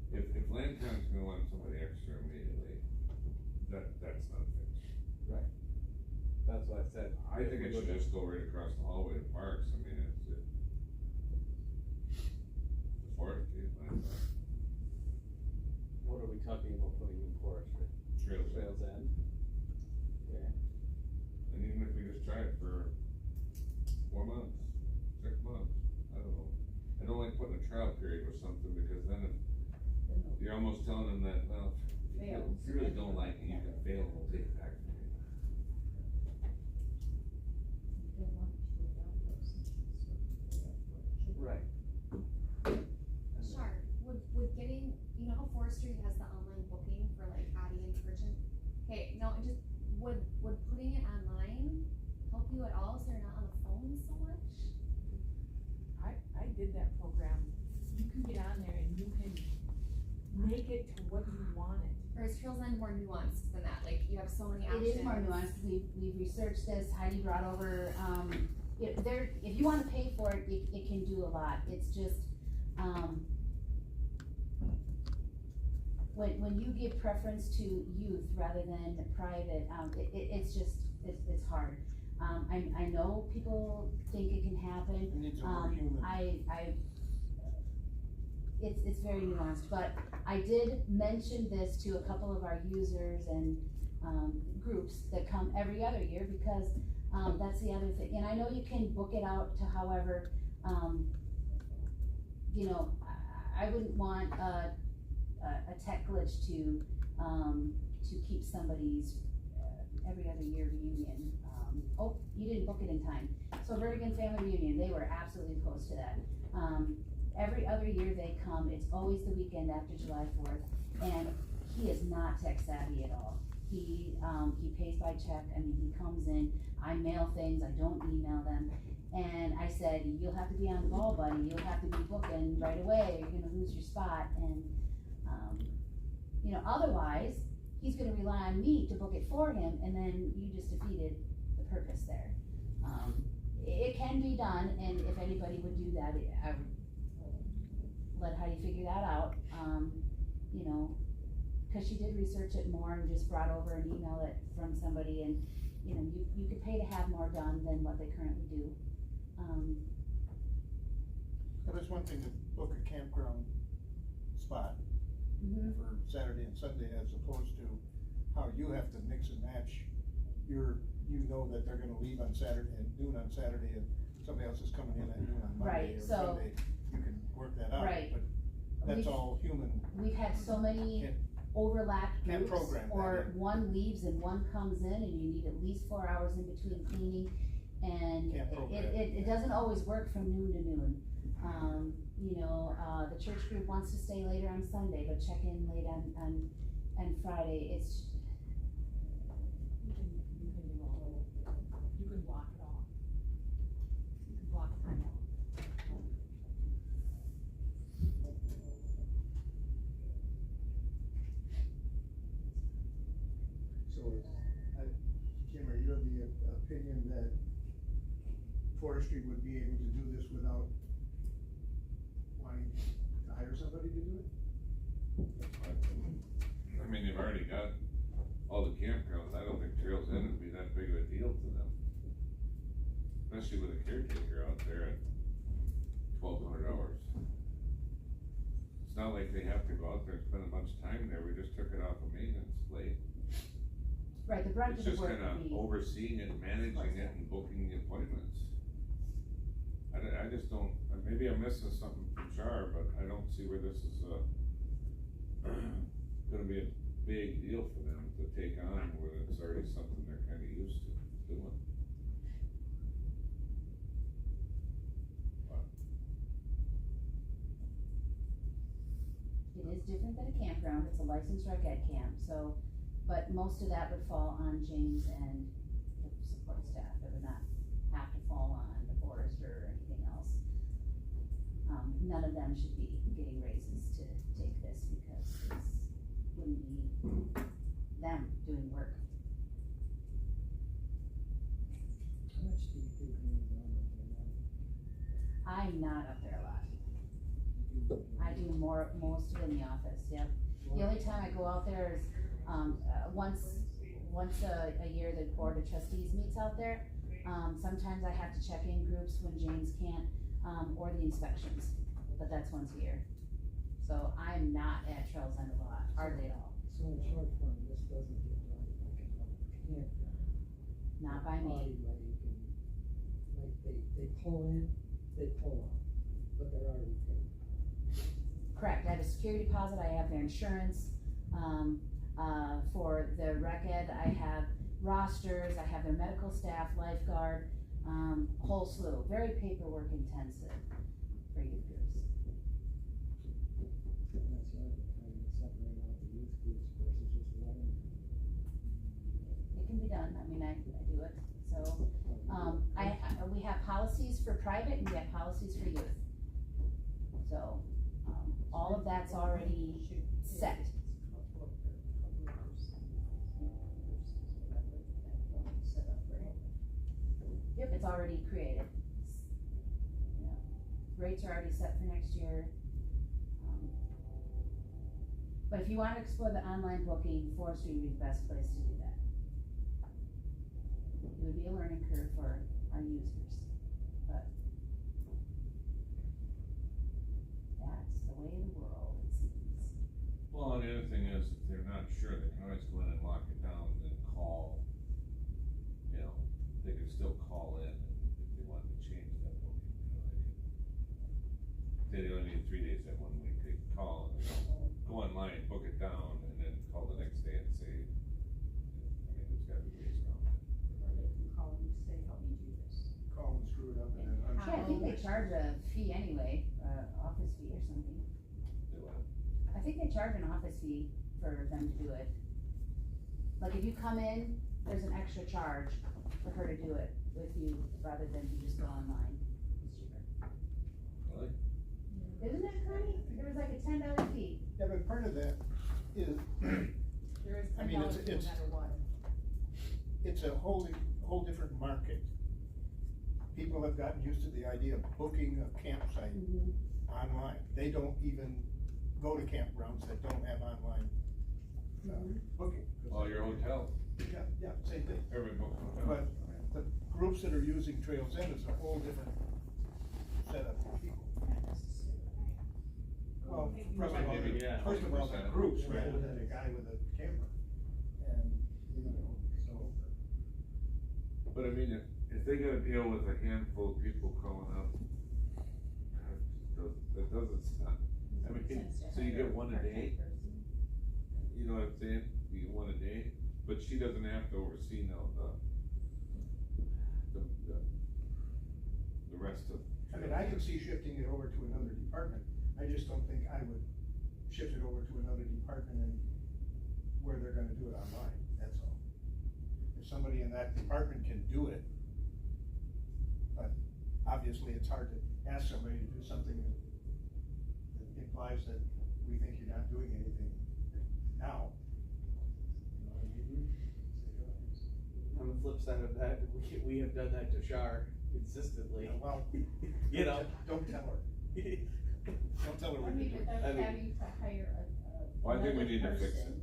If Landcom's gonna want somebody extra immediately, that's not fixed. Right. That's what I said. I think it should just go right across the hallway to parks, it's the forestry, What are we talking about putting in forestry? Trails End? Okay. And even if we just try it for 4 months, 6 months, I don't know. I don't like putting a trial period with something, because then you're almost telling them that, well, if you really don't like it, you can fail and we'll take it back from you. you don't want to go down those issues, so that's what it should be. Right. Sure, would getting, how forestry has the online booking for like Addie and Virgin? Okay, no, would putting it online help you at all, so you're not on the phone so much? I did that program, you can get on there and you can make it to what you want it. Or is Trails End more nuanced than that, like you have so many options? It is more nuanced, we've researched this, Heidi brought over, if you wanna pay for it, it can do a lot, it's just, when you give preference to youth rather than private, it's hard. I know people think it can happen. It needs a more human. It's very nuanced, but I did mention this to a couple of our users and, groups that come every other year, because, that's the other thing, and I know you can book it out to however, I wouldn't want a tech glitch to keep somebody's, every other year reunion. Oh, you didn't book it in time. So Vertigan Family Reunion, they were absolutely opposed to that. Every other year they come, it's always the weekend after July 4th, and he is not tech savvy at all. He pays by check, he comes in, I mail things, I don't email them, and I said, you'll have to be on the ball, buddy, you'll have to be booking right away, or you're gonna lose your spot, and, otherwise, he's gonna rely on me to book it for him, and then you just defeated the purpose there. It can be done, and if anybody would do that, I would let Heidi figure that out, cause she did research it more and just brought over an email from somebody, and, you could pay to have more done than what they currently do. But it's one thing to book a campground spot for Saturday and Sunday, as opposed to how you have to mix and match that they're gonna leave on Saturday at noon on Saturday, and somebody else is coming in at noon on Monday Right, or so- Sunday. You can work that out, Right. but that's all human. We've had so many Can't- overlapped can't groups, program that or in. one leaves and one comes in, and you need at least 4 hours in between cleaning, and Can't program it doesn't always work from noon to noon. The church group wants to stay later on Sunday, but check in late on Friday, it's, You can do all, you can block it off. You can block time off. So, Jim, are you of the opinion that forestry would be able to do this without wanting to hire somebody to do it? I mean, they've already got all the campgrounds, I don't think Trails End would be that big of a deal to them. Especially with a caretaker out there at $1,200. It's not like they have to go out there and spend a bunch of time there, we just took it off of maintenance plate. Right, the brunt It's of the just work kinda would be. overseeing it, managing it, and booking the appointments. I just don't, maybe I'm missing something from Char, but I don't see where this is, gonna be a big deal for them to take on, where it's already something they're kinda used to doing. But It is different than a campground, it's a licensed rec ed camp, so, but most of that would fall on James and the support staff, it would not have to fall on the forester or anything else. None of them should be getting raises to take this, because this wouldn't be them doing work. How much do you think goes on up there now? I'm not up there a lot, I do most of it in the office, yep. The only time I go out there is, once a year, the board of trustees meets out there. Sometimes I have to check in groups when James can't, or the inspections, but that's once a year. So I'm not at Trails End a lot, hardly at all, So in short form, this doesn't get run like a campground. not by me. Body where you can, like, they pull in, they pull out, but they're already paid. Correct, I have a security deposit, I have their insurance, for the rec ed, I have rosters, I have their medical staff, lifeguard, whole slew, very paperwork intensive for youth groups. And that's the other thing, how you separate out the youth groups versus just letting. It can be done, I mean, I do it, so, we have policies for private and we have policies for youth. So, all of that's already set. Yep, it's already created. You know, rates are already set for next year. But if you want to explore the online booking, forestry would be the best place to do that. It would be a learning curve for our users, but that's the way of the world, it seems. Well, and the other thing is, if they're not sure, they can always go in and lock it down and then call, you know, they can still call in if they wanted to change that booking, you know, they only need 3 days that 1 week, they can call and go online, book it down, and then call the next day and say, I mean, there's gotta be ways around it. Or they can call and say, help me do this. Call and screw it up and then Yeah, I think they charge a fee anyway, office fee or something. Do it. I think they charge an office fee for them to do it. Like if you come in, there's an extra charge for her to do it with you, rather than you just go online. It's cheaper. Really? Isn't it, Connie? There was like a $10 fee. Yeah, but part of that is, There is I mean, $10 no it's- matter what. it's a whole different market. People have gotten used to the idea of booking a campsite online. They don't even go to campgrounds that don't have online booking. Oh, your hotel, Yeah, same thing. every book hotel. But the groups that are using Trails End is a whole different set of people. Well, first of all, Maybe, yeah, first of all, the 100%. groups rather than a guy with a camera. And, so. But I mean, if they gotta deal with a handful of people calling up, that doesn't stop. I mean, so you get one a day, you know what I'm saying? You get one a day, but she doesn't have to oversee now the rest of. I mean, I can see shifting it over to another department, I just don't think I would shift it over to another department and where they're gonna do it online, that's all. If somebody in that department can do it, but obviously it's hard to ask somebody to do something that implies that we think you're not doing anything now. You know what I mean? of that, we have done that to Shar consistently. Well, You know? don't tell her. Don't tell her I what to mean, do. but that's I mean- having to hire Well, I think we another need to fix it. person.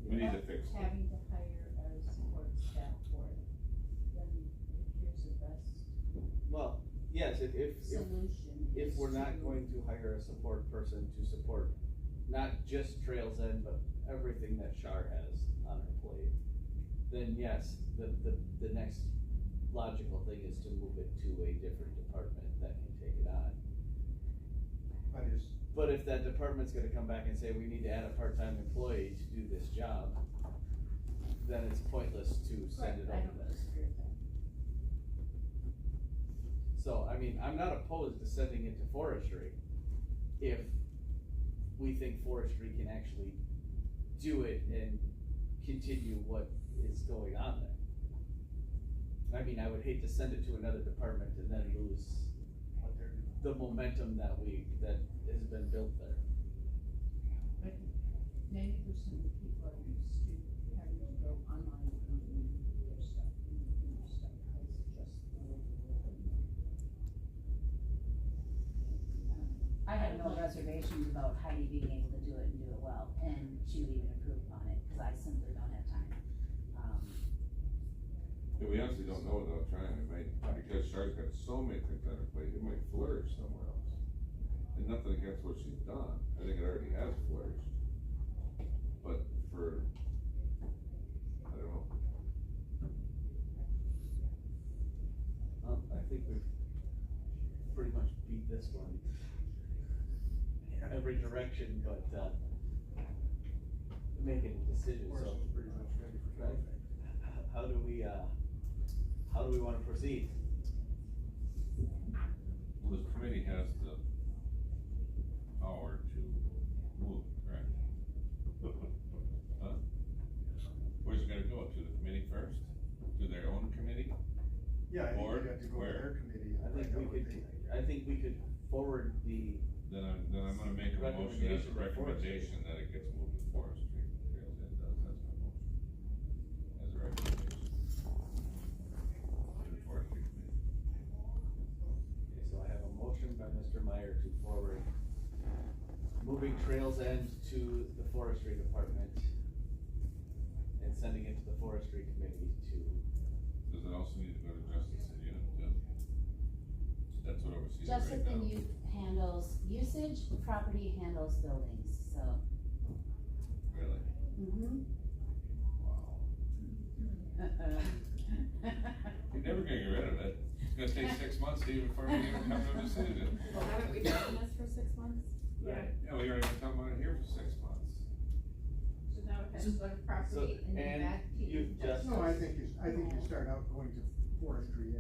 We need to fix it. Having to hire a support staff for it, then here's the best Well, yes, if solution. if is we're not to- going to hire a support person to support not just Trails End, but everything that Shar has on her plate, then yes, the next logical thing is to move it to a different department that can take it on. But if that department's gonna come back and say, we need to add a part-time employee to do this job, then it's pointless to send it Right, I over don't there. disagree with that. So, I mean, I'm not opposed to sending it to forestry if we think forestry can actually do it and continue what is going on there. I mean, I would hate to send it to another department and then lose the momentum that has been built there. But 90% of people are used to having to go online and doing their stuff, and their stuff has just the way the world. I have no reservations about Heidi being able to do it and do it well, and she would even improve upon it, cause I simply don't have time. Yeah, we honestly don't know without trying, it might, because Char's got so many things on her plate, it might flourish somewhere else. And nothing against what she's done, I think it already has flourished. But for, I don't know, I think we've pretty much beat this one every direction, but, making a decision, Horse so. is pretty much ready for Right. anything. How do we wanna proceed? well, this committee has the power to move, correct? Huh? Where's it gonna go, to the committee first, to their own committee? Yeah, I think Board, you have to go to where? their committee. and I think find we out what could, they think. I think we could forward the, Then I'm gonna make a motion as a Recommendation to forestry. recommendation that it gets moved to forestry, Trails End does, that's my motion. As a recommendation. To the forestry committee. okay, so I have a motion by Mr. Meyer to forward moving Trails End to the forestry department and sending it to the forestry committee to, Does it also need to go to justice and youth too? That's what oversees it right Justice and now. Youth handles usage, property handles buildings, so. Really? Mm-hmm. Wow. You're never gonna get rid of it. It's gonna take 6 months to even for me to even come to a decision. Well, haven't we done this for 6 months? right? Yeah, we already been talking about it here for 6 months. So now it has to go to property and then and back to youth justice. No, I think you start out going to forestry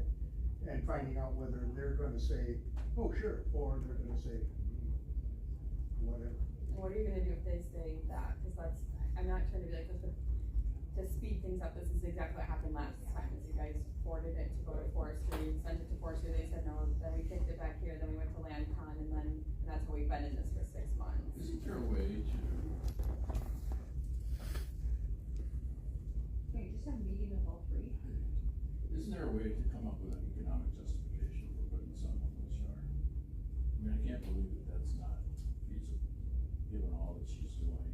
and finding out whether they're gonna say, oh, sure, or they're gonna say, whatever. What are you gonna do if they say that? Cause that's, I'm not trying to be like, to speed things up, this is exactly what happened last time, is you guys forwarded it to go to forestry, sent it to forestry, they said no, then we kicked it back here, then we went to land con, and that's how we've been in this for 6 months. Isn't there a way to, Okay, just have a meeting of all three. isn't there a way to come up with an economic justification for putting someone in Shar? I mean, I can't believe that that's not feasible, given all that she's doing.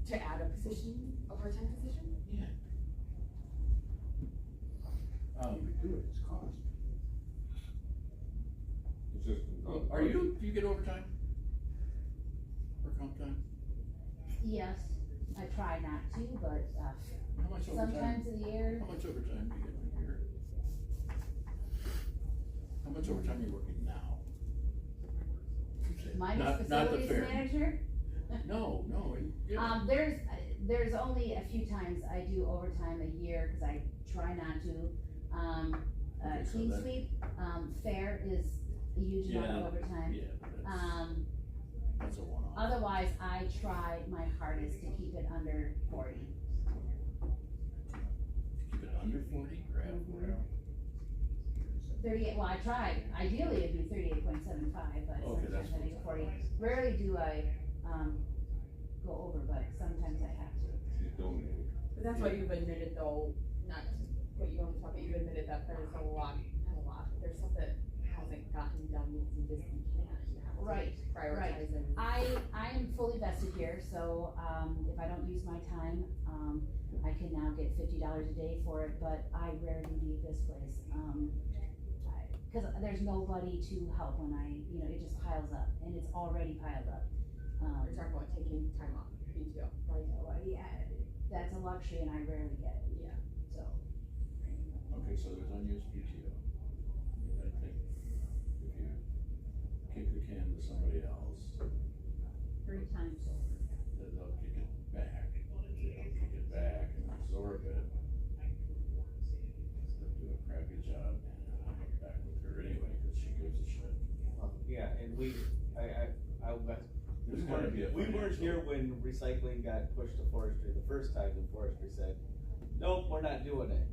To add a position, a part-time position? Yeah. You could do it, it's cost. It's just. Do you get overtime? Or comp time? Yes, I try not to, but, How much overtime? sometimes a year, How much overtime do you get in a year? How much overtime are you working now? minus Not the facilities fair. manager. No, yeah. There's only a few times I do overtime a year, cause I try not to. Okay, so Clean that- sweep, fair is a huge amount of Yeah, overtime. Yeah, but that's a one-off. Otherwise, I try my hardest to keep it under 40. Keep it under 40 or at 40? 38, well, I try, ideally it'd be 38.75, but Okay, that's sometimes I make it 40. fine. Rarely do I, go over, but sometimes I have to. She's donating. But that's why you've admitted though, not to put you on the spot, but you've admitted that there's a lot, not a lot, but there's stuff that hasn't gotten done because you just can't. You have to Right, prioritize and. I am fully vested here, so, if I don't use my time, I can now get $50 a day for it, but I rarely leave this place. Cause there's nobody to help when it just piles up, and it's already piled up. You're talking about taking time off, PTO, right? Yeah, that's a luxury and I rarely get it. Yeah. So. Okay, so there's unused PTO. I think if you kick the can to somebody else, 3 times over. they'll kick it back, and absorb it. They'll do a crappy job, and I'll get back with her anyway, cause she gives a shit. Yeah, and we There's gotta be a we weren't financial- here when recycling got pushed to forestry the first time, and forestry said, nope, we're not doing it.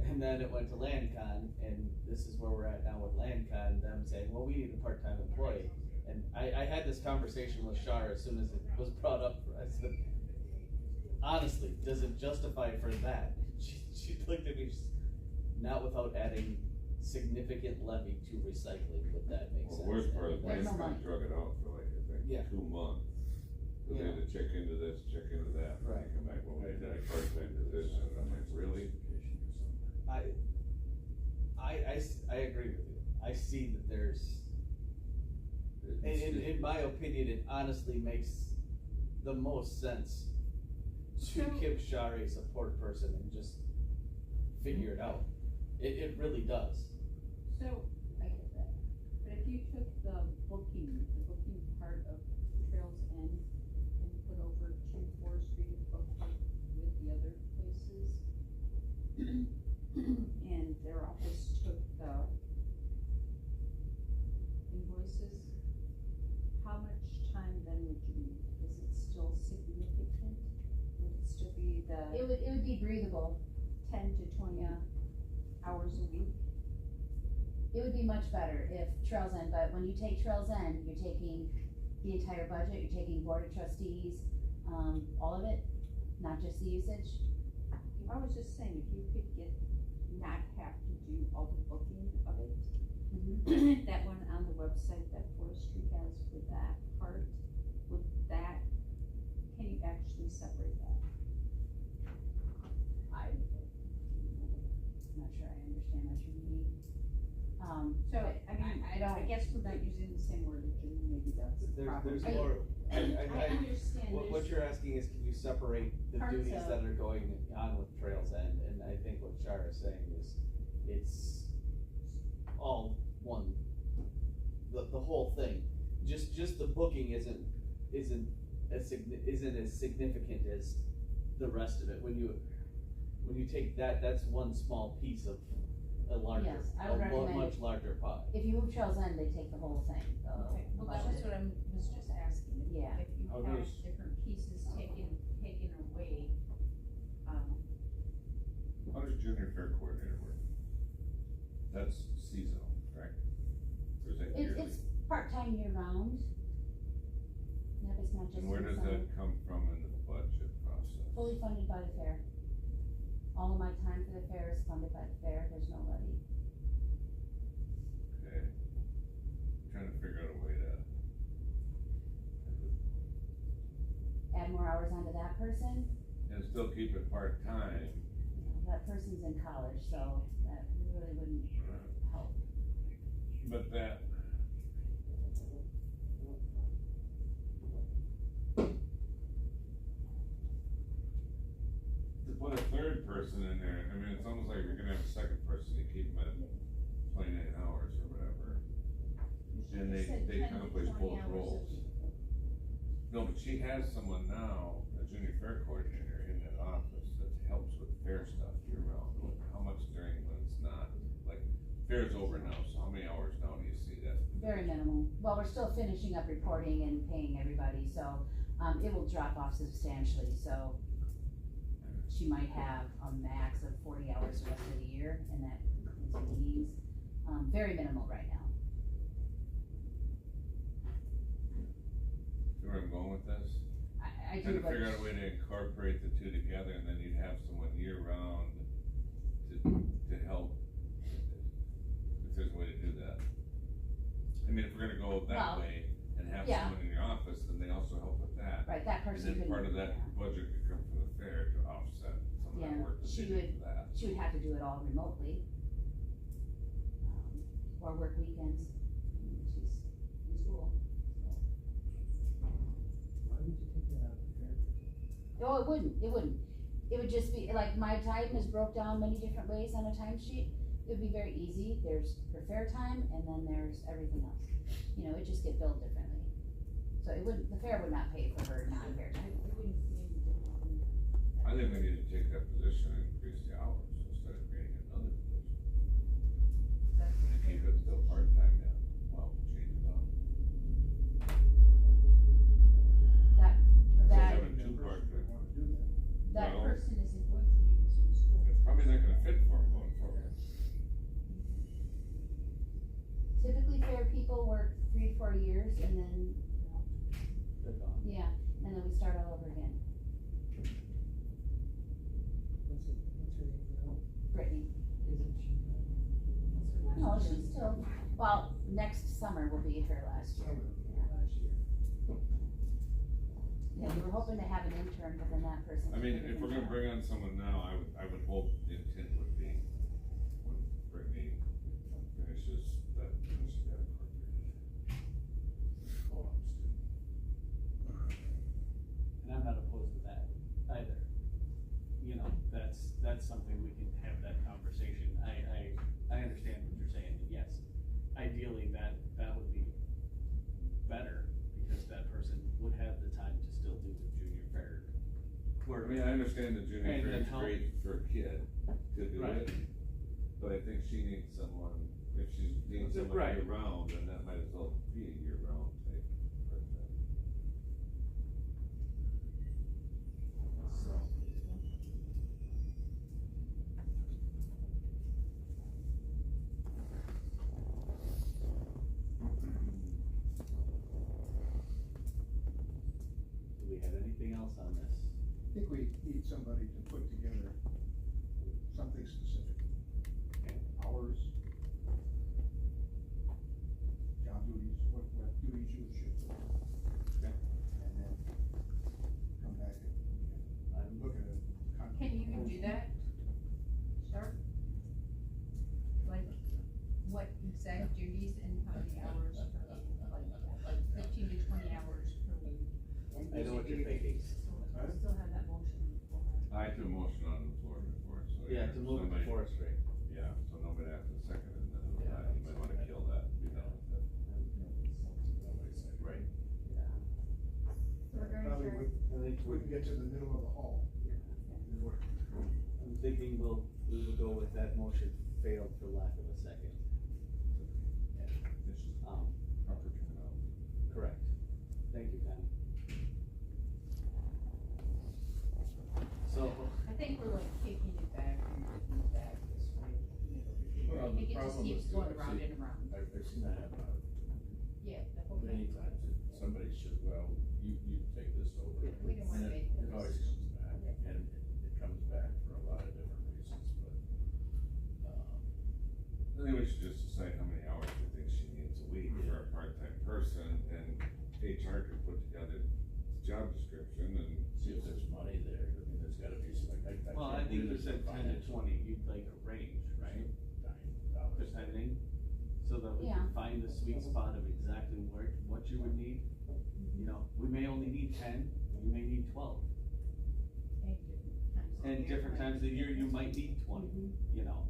And then it went to LandCon, and this is where we're at now with LandCon, them saying, well, we need a part-time employee. And I had this conversation with Shar as soon as it was brought up. I said, honestly, does it justify for that? She looked at me, not without adding significant levy to recycling, would that make sense? Well, worst part of There's no LandCon money. drug it out for like, I think, Yeah. 2 months. Cause they had to check into this, check into that, and Right. they come back, well, we did a part-time position, and I'm like, really? I agree with you. I see that there's, in my opinion, it honestly makes the most sense to give Shar a support person and just figure it out. It really does. So, I get that, but if you took the booking part of Trails End and put over to forestry to book it with the other places, and their office took the invoices, how much time then would you need? Is it still significant? Would it still be the It would be breathable. 10 to 20 hours a week? It would be much better if Trails End, but when you take Trails End, you're taking the entire budget, you're taking board of trustees, all of it, not just the usage. I was just saying, if you could not have to do all the booking of it, that one on the website that forestry has for that part, can you actually separate that? I'm not sure I understand what you mean. So, I mean, I guess we're not using the same wordage, and maybe that's the problem. There's more, I understand, what you're asking is, can you separate the Parts duties of- that are going on with Trails End? And I think what Shar is saying is, it's all one, the whole thing. Just the booking isn't as significant as the rest of it. When you take that, that's one small piece of a larger, Yes, I would recommend much larger pie. If you move Trails End, they take the whole thing, Okay, well, that was what I was just asking. If- Yeah. If you How have does- different pieces taken away, How does junior fair coordinator work? That's seasonal, correct? Or is that yearly? It's part-time year-round. Yep, it's not just And where in does summer. that come from in the budget process? Fully funded by the fair. All of my time for the fair is funded by the fair, there's no levy. Okay. Trying to figure out a way to. Add more hours onto that person, And still keep it part-time. that person's in college, so that really wouldn't help. But that. To put a third person in there, I mean, it's almost like you're gonna have a second person, you keep them at 29 hours or whatever. And you said they 10 to accomplish 20 both hours a roles. week. No, but she has someone now, a junior fair coordinator in that office that helps with fair stuff year round. How much during when it's not, like, fair's over now, so how many hours now do you see that? Very minimal. Well, we're still finishing up reporting and paying everybody, so, it will drop off substantially, so she might have a max of 40 hours the rest of the year, and that includes meetings. Very minimal right now. See where I'm going with this? I I trying do, to figure out a but, way to incorporate the two together, and then you'd have someone year round to help, if there's a way to do that. I mean, if we're gonna go that Well, way and have yeah. someone in your office, then they also help with that. right, that And person then could. part of that budget could come from the fair to offset some of that Yeah, work that she they do would- for that. She would have to do it all remotely. Or work weekends, she's in school, so. Why would you take that out of the fair? Oh, it wouldn't. It would just be, like, my time is broke down many different ways on a timesheet. It would be very easy. There's her fair time, and then there's everything else. You know, it just get billed differently. So it wouldn't, the fair would not pay for her non-fair time. I think we need to take that position and increase the hours instead of creating another position. And keep it still part-time, yeah, well, change it up. That, that, Having two part-time. Wanna do that. that Well, Person isn't going to be in school. It's probably not gonna fit for them going forward. typically fair people work 3 to 4 years, and then, They're gone. yeah, and then we start all over again. What's her name now? Brittany. Isn't she done? No, she's still, well, next summer will be her last year. Last year. Yeah, we were hoping to have an intern, but then that person. I mean, if we're gonna bring on someone now, I would hope the intent would be when Brittany finishes that position at incorporated. And I'm not opposed to that either. You know, that's something we can have that conversation. I understand what you're saying, and yes, ideally that would be better, because that person would have the time to still do the junior fair I work. mean, I understand the junior And fair then is help. great for a kid to do Right. it, but I think she needs someone, if she needs someone Right. year round, then that might as well be a year round type person. So. Do we have anything else on this? I think we need somebody to put together something specific. Okay. Hours, job duties, what duties you should do. Okay. And then come back and I'm look at it. Can you do that? Start? Like, what exact duties and how many hours per week? Like 15 to 20 hours per week. I know what you're thinking. I still have that motion. I threw a motion on the floor before, so. Yeah, to move it to somebody- forestry. Yeah, so nobody has to second it, then, Yeah. you might wanna kill that, and be done with it. Right. Yeah. So we're going Probably for, would, I think wouldn't get to the middle of the hall. I'm thinking we will go with that motion failed for lack of a second. This is Um, proper terminology. correct. Thank you, Connie. So, I think we're like kicking it back and kicking it back this way. Well, I think the it just problem keeps is, going I've around seen- and around. I've seen that happen Yeah, the whole many thing. times, that somebody should, well, you take this over. We don't wanna And make it always this- comes back, and it comes back for a lot of different reasons, but, I think we should just decide how many hours we think she needs a week for a part-time person, and HR could put together the job description and. see if there's money there, I mean, there's gotta be some, I well, I can't think believe you it's said a 10 to financial- 20, you'd like a range, right? $9. Depending, so that we Yeah. can find the sweet spot of exactly what you would need. You know, we may only need 10, you may need 12. And different times of the year, you might need 20, you know.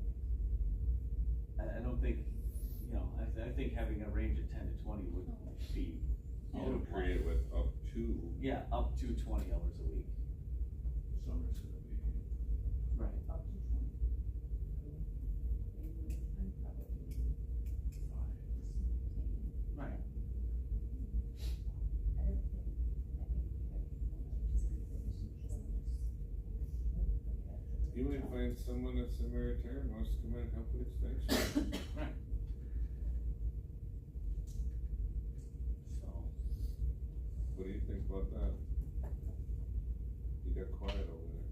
I don't think, you know, I think having a range of 10 to 20 would be. You would create with up to. Yeah, up to 20 hours a week. Summer's gonna be. Right. Up to 20. And probably Right. I don't think, You might find someone that's a military and wants to come in and help with extension. Right. So, What do you think about that? got quiet over there.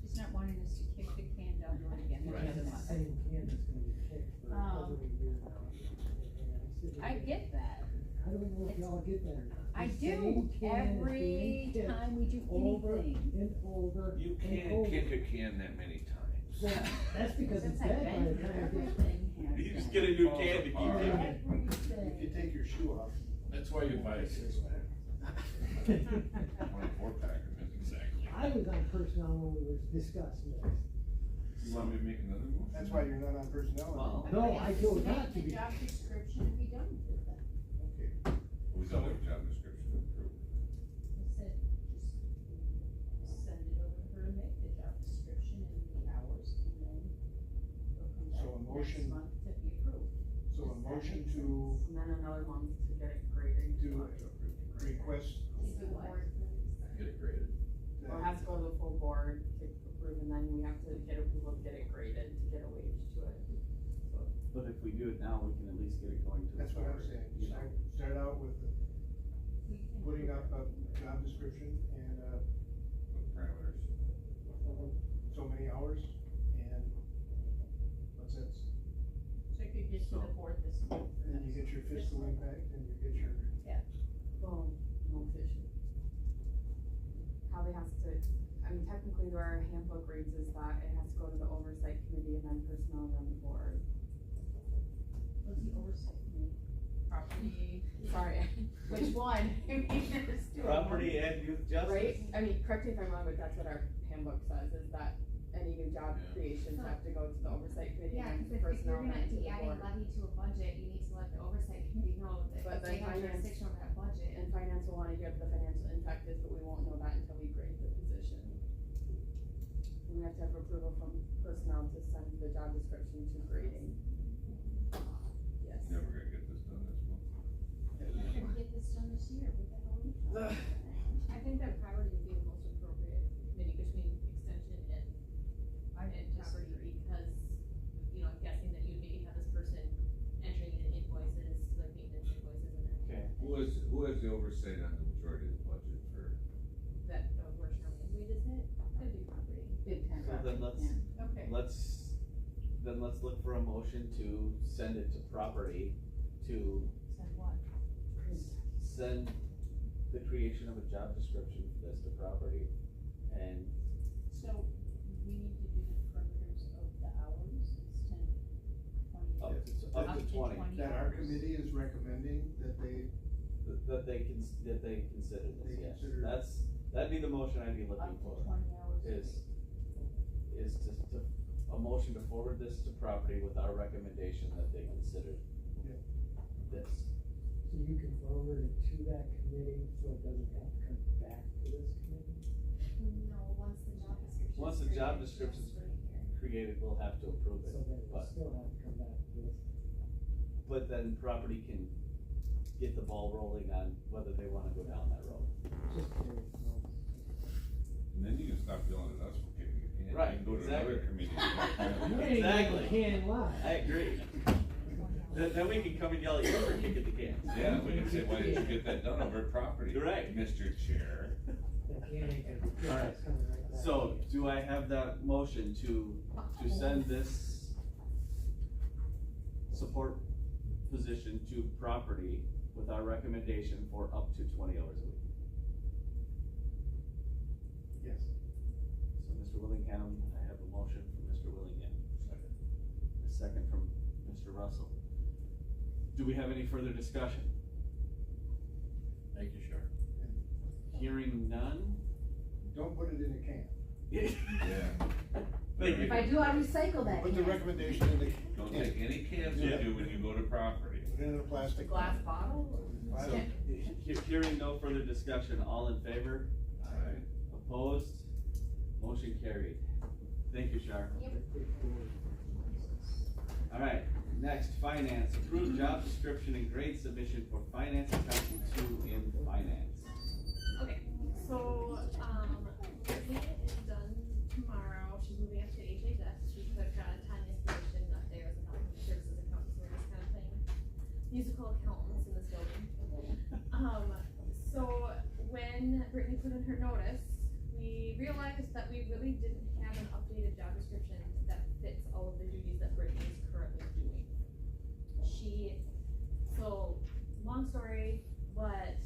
She's not wanting us to kick the can down the road again every other It's month. the same can that's gonna be kicked for over a year now. And I'm sitting I here, get that. I don't know if y'all get that or not. I The do, same can is being every kicked time we do over anything. and over You and can't over. kick a can that many times. Well, that's because it's Since I've dead by been the here, time it gets. everything has You just been. get a new can to keep Falls kicking. apart. If you take your shoe off. That's why you buy a six pack. 24-pack of it. Exactly. I was on personnel when we were discussing this. You want me to make another motion? That's why you're not on personnel. Well, No, I chose not to Make be. the job description and be done with it. Okay. Who's the other job description approved? I said, just send it over to her and make the job description and the hours, and then it'll come So a back next motion- month to be approved. So a motion to And then another month to get it graded. Do request To do what? Get it graded. Well, it has to go to the full board to approve, and then we have to get approval to get it graded, to get a wage to it. So, But if we do it now, we can at least get it going to the That's what I'm board, saying, you know. start out with We can putting approve up a job description and, With parameters. so many hours, and what's that? So it could get to the board this month. or Then you get next- your this fiscal month. impact, and you get your, well, no official. How they have to, I mean, technically our handbook reads is that it has to go to the oversight committee and then personnel and then the board. What's the oversight committee? Property. Sorry. Which one? I mean, there's two of them. Property and youth justice. Right? I mean, correct me if I'm wrong, but that's what our handbook says, is that any new job Yeah. creations have to go to the oversight committee Yeah, and cause if personnel you're and then gonna to be the adding board. levy to a budget, you need to let the oversight committee know that But they then have finance- jurisdiction over that budget. And finance will wanna hear what the financial impact is, but we won't know that until we grade the position. And we have to have approval from personnel to send the job description to grading. Yes. Never gonna get this done this month. We're not gonna get this done this year, what the hell are you talking about? I think that priority would be the most appropriate committee between extension and property, because, you know, I'm guessing that you'd maybe have this person entering in invoices, like maintenance invoices and then Okay. Who has the oversight on the majority of the budget for? that, where Charmaine, wait, isn't it? Could be property. Big time. So then let's, Yeah. Okay. let's look for a motion to send it to property, to Send what? send the creation of a job description for this to property. And So, we need to do the parameters of the hours, it's 10, 20. up to 20, that our hours. committee is recommending that they, that they consider They this, yes. consider- That'd be the motion I'd be looking Up to for, 20 hours. a is, week. is to, a motion to forward this to property with our recommendation that they consider Yeah. this. So you can forward it to that committee, so it doesn't have to come back to this committee? No, once the job description. Once is the job created, description's it's right here. created, we'll have to approve So it, then it'll but, still have to come back to this. but then property can get the ball rolling on whether they wanna go down that road. Just curious, no. And then you can stop yelling at us for kicking the can. Right, You can go to another exactly. committee. You ain't Exactly. Can't lie. I agree. Then we can come and yell at you for kicking the cans. Yeah, we can say, why didn't you get that done over at property? You're right. Mr. Chair. That can ain't gonna, yeah, Alright. it's coming right back. So, do I have that motion to send this support position to property with our recommendation for up to 20 hours a week? yes. So, Mr. Willingham, I have a motion from Mr. Willingham. A second from Mr. Russell. Do we have any further discussion? Thank you, Shar. Hearing none? Don't put it in a can. Yeah. Thank you. If I do, I'll recycle that. Put the can. recommendation in the. Don't take any cans Yeah. with you when you go to property. Put it in a plastic. Glass bottle? So, hearing no further discussion, all in favor? Aye. Opposed? Motion carried. Thank you, Shar. Alright, next, finance, approved job description and grade submission for finance accounting 2 in finance. Okay, so, Brittany is done tomorrow, she's moving up to HHS, she took, Tanya's position up there as a health services accountant, so we're just kind of playing musical accountants in this building. So, when Brittany put in her notice, we realized that we really didn't have an updated job description that fits all of the duties that Brittany is currently doing. So, long story, but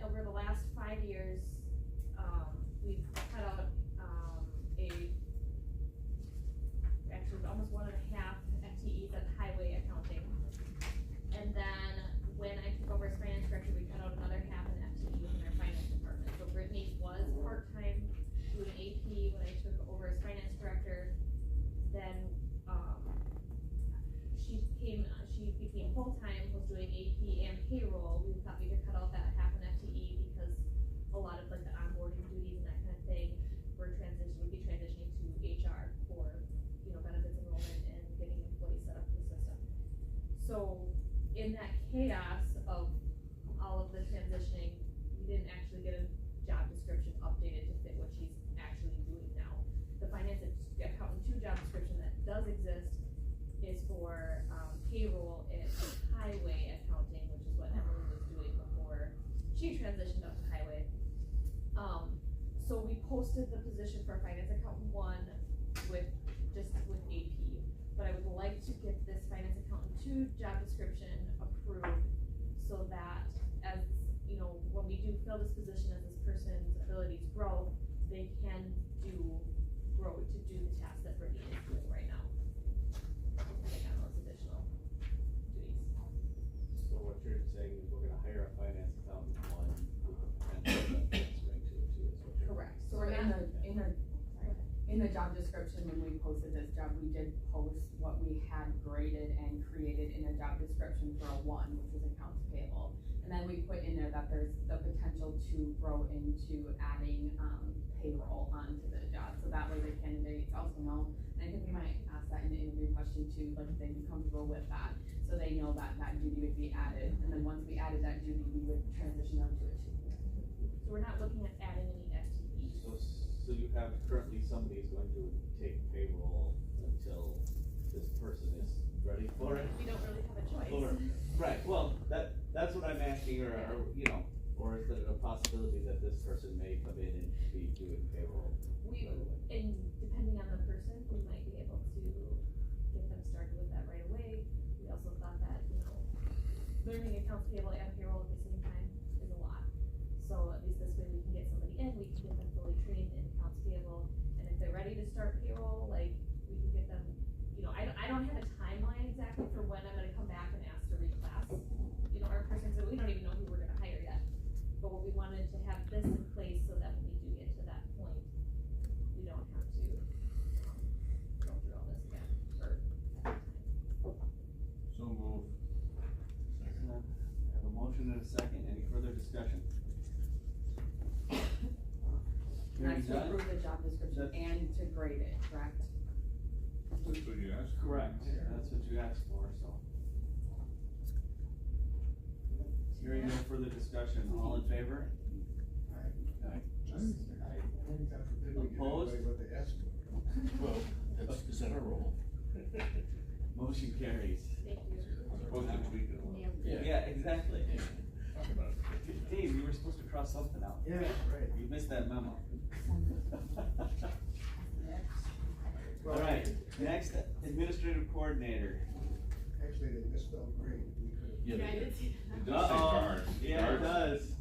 over the last 5 years, we've cut out, actually almost 1.5 FTEs at highway accounting. And then when I took over as finance director, we cut out another half an FTE within our finance department. So Brittany was part-time doing AP when I took over as finance director. Then, she became full-time, was doing AP and payroll. We thought we could cut out that half an FTE because a lot of like the onboarding duties and that kind of thing would be transitioning to HR for, benefits enrollment and getting employees set up in the system. So in that chaos of all of the transitioning, we didn't actually get a job description updated to fit what she's actually doing now. The finance accountant 2 job description that does exist is for payroll and highway accounting, which is what Emily was doing before she transitioned up to highway. So we posted the position for finance accountant 1 with AP, but I would like to get this finance accountant 2 job description approved so that as, when we do fill this position, as this person's abilities grow, they can grow to do the tasks that Brittany is doing right now. Take on those additional duties. So what you're saying is we're gonna hire a finance accountant 1 with the potential of transferring to a 2 is what you're. Correct, so in the job description, when we posted this job, we did post what we had graded and created in a job description for a 1, which was accounts payable. And then we put in there that there's the potential to grow into adding, payroll onto the job, so that way the candidates also know, and I think we might ask that in the interview question too, like if they'd be comfortable with that, so they know that that duty would be added, and then once we added that duty, we would transition them to a 2. So we're not looking at adding any FTEs. So you have currently somebody who's going to take payroll until this person is ready for it? We don't really have a choice. Right, well, that's what I'm asking, or is it a possibility that this person may come in and be doing payroll? And depending on the person, we might be able to get them started with that right away. We also thought that, learning accounts payable and payroll at the same time is a lot. So at least this way we can get somebody in, we can get them fully trained in accounts payable, and if they're ready to start payroll, we can get them, I don't have a timeline exactly for when I'm gonna come back and ask to reclass. Our person said, we don't even know who we're gonna hire yet. But what we wanted to have this in place so that when we do get to that point, we don't have to go through all this again for time. So move. I have a motion and a second. Any further discussion? Hearing That's to none? approve the job description and to grade it, correct? That's what you asked for. Correct, that's what you asked for, so. Hearing no further discussion, all in favor? Opposed? What they asked for. Well, is that our role? Motion carries. Thank you. Supposed to tweak it a little. Yeah, exactly. Talk about it. Dave, you were supposed to cross something out. Yeah, right. You missed that memo. All right, next, administrative coordinator. Actually, they misspelled grade. We could've- Yeah, I did see It that. does say guard. Yeah, it Guard. does.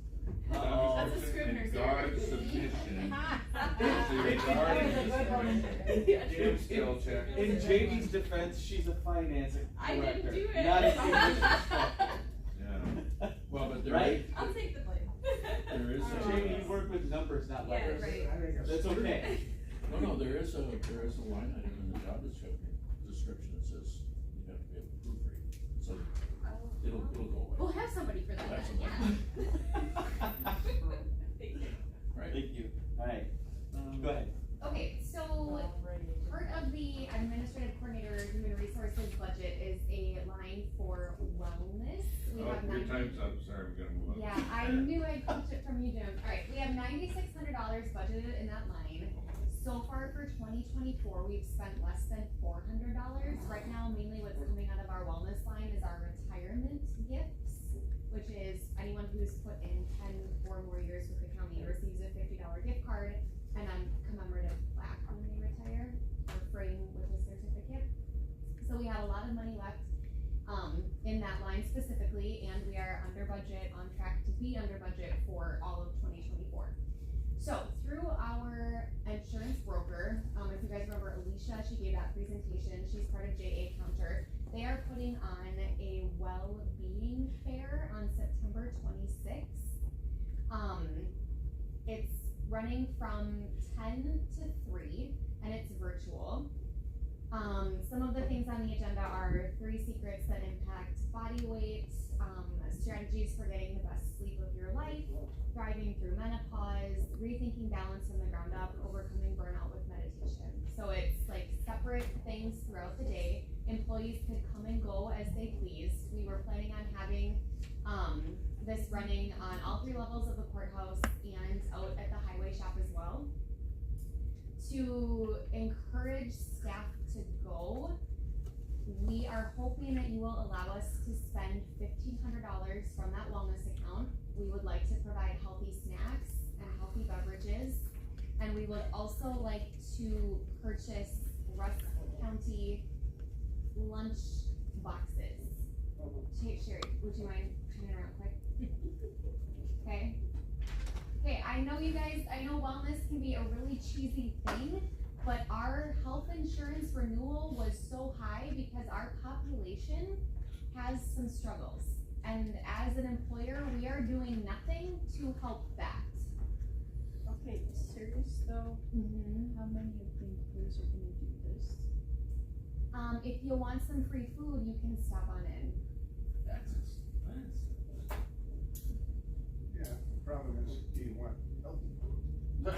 That's a Scrivener's And error. guard submission. In- Skill check. In Jamie's defense, she's a finance I didn't director, do it. not a English instructor. Yeah. well, but there Right? I'll take the blame. There is a- Jamie, you work with numbers, not Yeah, letters. right. I think That's okay. No, there is a line item in the job description that says you have to be able to proofread, so it'll go away. We'll have somebody for that. Have then, somebody. yeah. Right. Thank you. All right, go ahead. Okay, so part of the administrative coordinator human resources budget is a line for wellness. We Oh, have your 90 time's up, sorry, we gotta move on. Yeah, I knew I'd poach it from you, Jim. Alright, we have $9,600 budgeted in that line. So far for 2024, we've spent less than $400. Right now, mainly what's coming out of our wellness line is our retirement gifts, which is anyone who's put in 10 or more years with the county receives a $50 gift card card and then commemorative plaque when they retire, or frame with a certificate. So we had a lot of money left, in that line specifically, and we are under budget, on track to be under budget for all of 2024. So through our insurance broker, if you guys remember Alicia, she gave that presentation, she's part of JA Counter. They are putting on a well-being fair on September 26th. It's running from 10 to 3, and it's virtual. Some of the things on the agenda are 3 secrets that impact body weight, strategies for getting the best sleep of your life, thriving through menopause, rethinking balance from the ground up, overcoming burnout with meditation. So it's like separate things throughout the day. Employees could come and go as they please. We were planning on having this running on all 3 levels of the courthouse and out at the highway shop as well. To encourage staff to go, we are hoping that you will allow us to spend $1,500 from that wellness account. We would like to provide healthy snacks and healthy beverages, and we would also like to purchase Rusk County lunch boxes. Sherry, would you mind turning around quick? Okay. Okay, I know you guys, I know wellness can be a really cheesy thing, but our health insurance renewal was so high because our population has some struggles. And as an employer, we are doing nothing to help that. Okay, serious though, how many of the employees are gonna do this? If you want some free food, you can stop on in. That's expensive. Yeah, the problem is, do you want healthy food?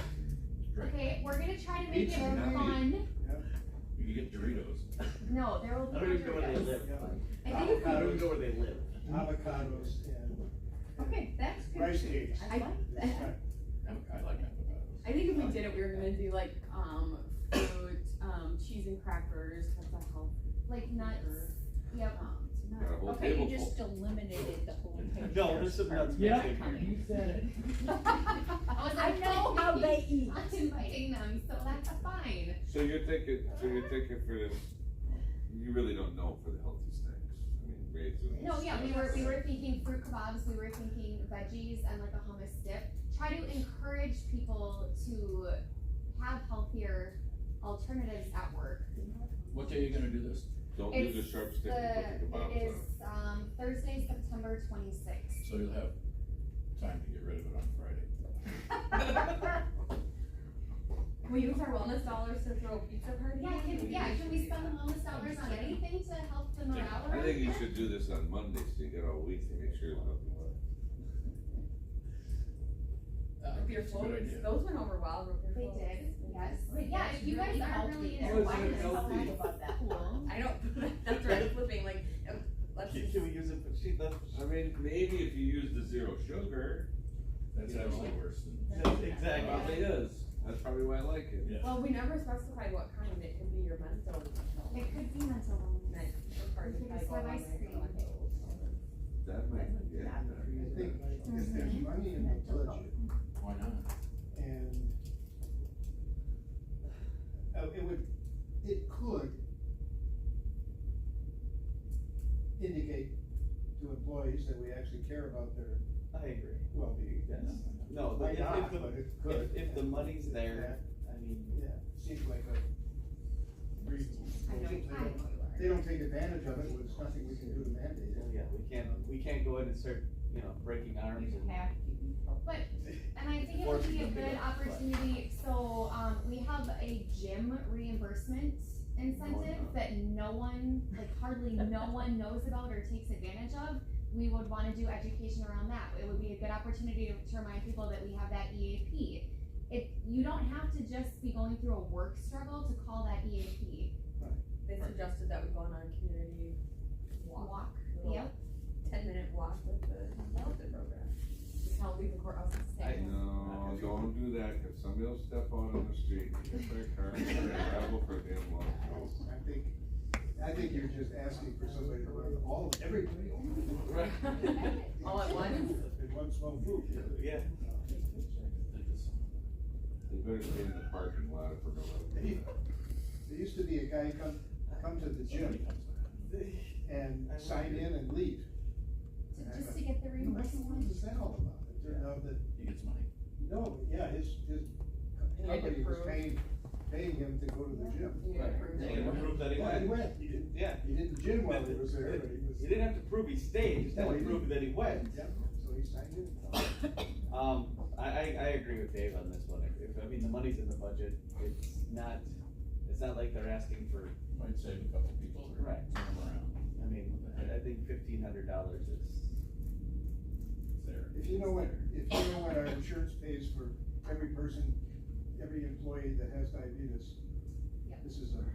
Okay, we're gonna try to make it Pizza, not fun. You can get Doritos. No, there will be I don't even know where they Doritos. live. Yeah. I think if I don't we, even know where they live. Avocados and. Okay, that's good. Rice cakes. I like that. I like avocados. I think if we did it, we were gonna do like, fruit, cheese and crackers, that's a health. like nuts, yep. Got a whole Okay, table you just full. eliminated the whole page. No, there's some nuts Yeah, missing here. you said it. I know how they eat. I'm inviting them, so that's fine. So you're thinking for this, you really don't know for the healthy snacks, I mean, raisins. No, yeah, we were thinking fruit kebabs, we were thinking veggies and like a hummus dip. Try to encourage people to have healthier alternatives at work. What day are you gonna do this? Don't use a sharp stick and put the It kebabs is, on. Thursday, September 26th. So you'll have time to get rid of it on Friday. We use our wellness dollars to throw a pizza party. Can we spend the wellness dollars on anything to help the morale I around think you here? should do this on Monday, so you get all week to make sure there's nothing left. Beer That's a good floats, idea. those went over well, root beer They floats. did, yes. Wait, Yeah, that's if you guys really aren't healthy. really into Oh, it's wellness, healthy. talk about that pool. I don't, that's right, it's flipping, like, let's just. Can we use it for, see, that's, I mean, maybe if you use the 0 sugar, That's You know, actually worse than. exactly. probably is, that's probably why I like it. Yeah. Well, we never specified what kind, it could be your mental. It could be mental wellness. Or We could just have ice cream. That might, yeah. I think if there's money in the budget Why not? and it could indicate to employees that we actually care about their I agree. well-being. Yes. No, but Might not, if but the, it could. if the money's there, I mean, Yeah, seems like a reasonable. I know you are. They don't take advantage of it, there's nothing we can do to mandate well, it. yeah, we can't go in and start, breaking arms You and. have to eat healthy. But, and I think it would be a good opportunity, so, we have a gym reimbursement incentive that no one, like hardly no one knows about or takes advantage of. We would wanna do education around that. It would be a good opportunity to remind people that we have that EAP. You don't have to just be going through a work struggle to call that EAP. They suggested that we go on a community walk. Little Yep. 10-minute walk with the program. Just how leave the courthouse the same. No, don't do that, cause somebody will step out on the street, and get their car, and they're liable for a damn long. I think you're just asking for somebody to run everybody Right. All at once? in one small group. Yeah. You They better stay in the parking lot if we're gonna. There used to be a guy come to the gym and sign in and leave. And I Just thought, to get the "What reimbursement. is that all about? It turned out that, He gets money. no, yeah, his He had to company was prove. paying him to go to the gym. You gotta prove They that can you were- prove that he Yeah, he went. went, he didn't, Yeah. he didn't gym while he was there, but he was. You didn't have to prove he stayed, you just had No, to he prove didn't. that he went. Yeah, so he signed in. I agree with Dave on this one, I mean, the money's in the budget, it's not like they're asking for, Might save a couple people or Right. turn them around. I mean, I think $1,500 is It's there. If you know what our insurance pays for every person, every employee that has diabetes, Yep. this is a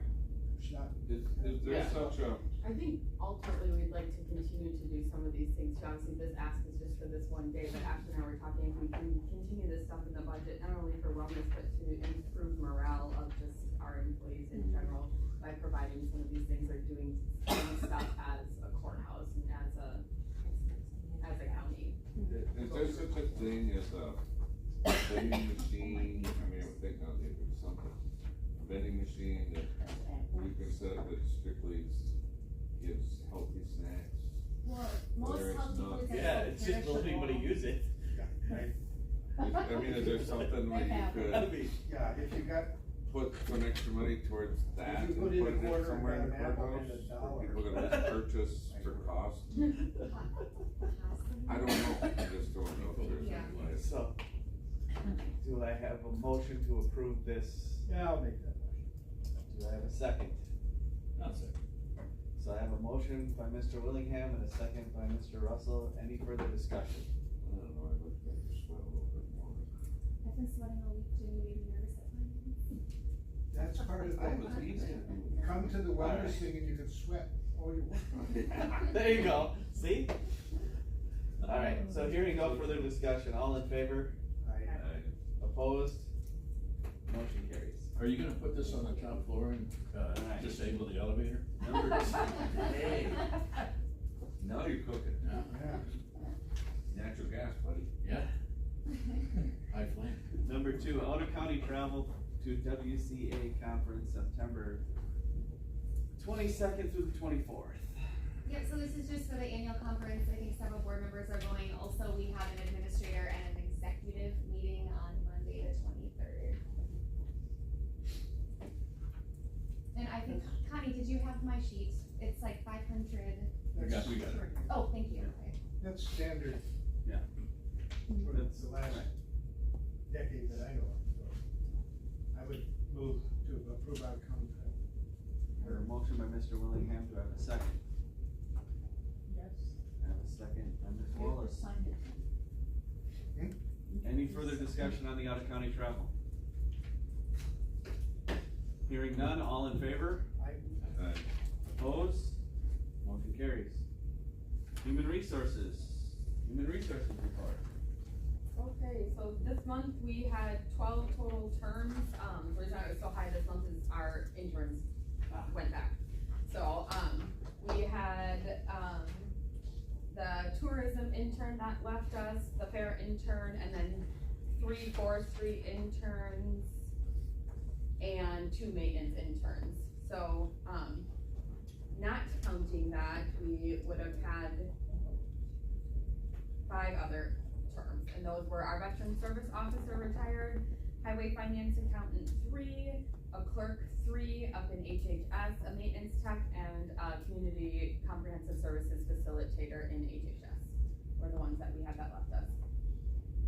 shot. Is there Yeah. such a, I think ultimately we'd like to continue to do some of these things, obviously this ask is just for this one day, but Ashley and I were talking, if we can continue this stuff in the budget, not only for wellness, but to improve morale of just our employees in general, by providing some of these things, or doing some stuff as a courthouse and as a county. is there such a thing as a vending machine? I mean, I would think now there'd be something, a vending machine that we can set up that strictly gives healthy snacks. Well, Whether most it's healthy not- foods are yeah, it's just perishable. letting anybody use it. Right? I mean, is there something where you That'd could be, Yeah, if you got, put some extra money towards that If and you put put in a it quarter somewhere in and the got an apple courthouse? and a For dollar. people that purchase for cost? I don't know, I just don't know if there's Yeah. any way. so, do I have a motion to approve this? yeah, I'll make that motion. Do I have a second? Not second. So I have a motion by Mr. Willingham and a second by Mr. Russell, any further discussion? I don't know, I'd like to sweat a little bit more. I've been sweating all week, Jimmy made me nervous at times. That's part of That was it. easy. Come to the Alright. wellness thing and you can sweat all you want. There you go, see? Alright, so hearing no further discussion, all in favor, opposed, motion carries. Are you gonna put this on the top floor and, Right. disable the elevator? Number Hey, now you're cooking. Yeah. Yeah. Natural gas, buddy. Yeah. High flame. Number 2, Otter County travel to WCA conference, September 22nd through the 24th. Yep, so this is just for the annual conference. I think several board members are going. Also, we have an administrator and an executive meeting on Monday, the 23rd. And I think, Connie, did you have my sheet? It's like 500. We got it. Oh, thank you. Okay. That's standard. Yeah. For the last decade that I know of, so I would move to approve our contract. Or a motion by Mr. Willingham, do I have a second? Yes. I have a second by Ms. You have Wallace. to sign it. Any further discussion on the Otter County travel? Hearing none, all in favor? Opposed? Motion carries. Human Resources report. Okay, so this month we had 12 total terms, the reason I was so high this month is our interns went back. So, we had, the tourism intern that left us, the fair intern, and then 3 forestry interns, and 2 maintenance interns. So, not counting that, we would have had 5 other terms, and those were our veteran service officer retired, highway finance accountant 3, a clerk 3 up in HHS, a maintenance tech, and a community comprehensive services facilitator in HHS, were the ones that we had that left us.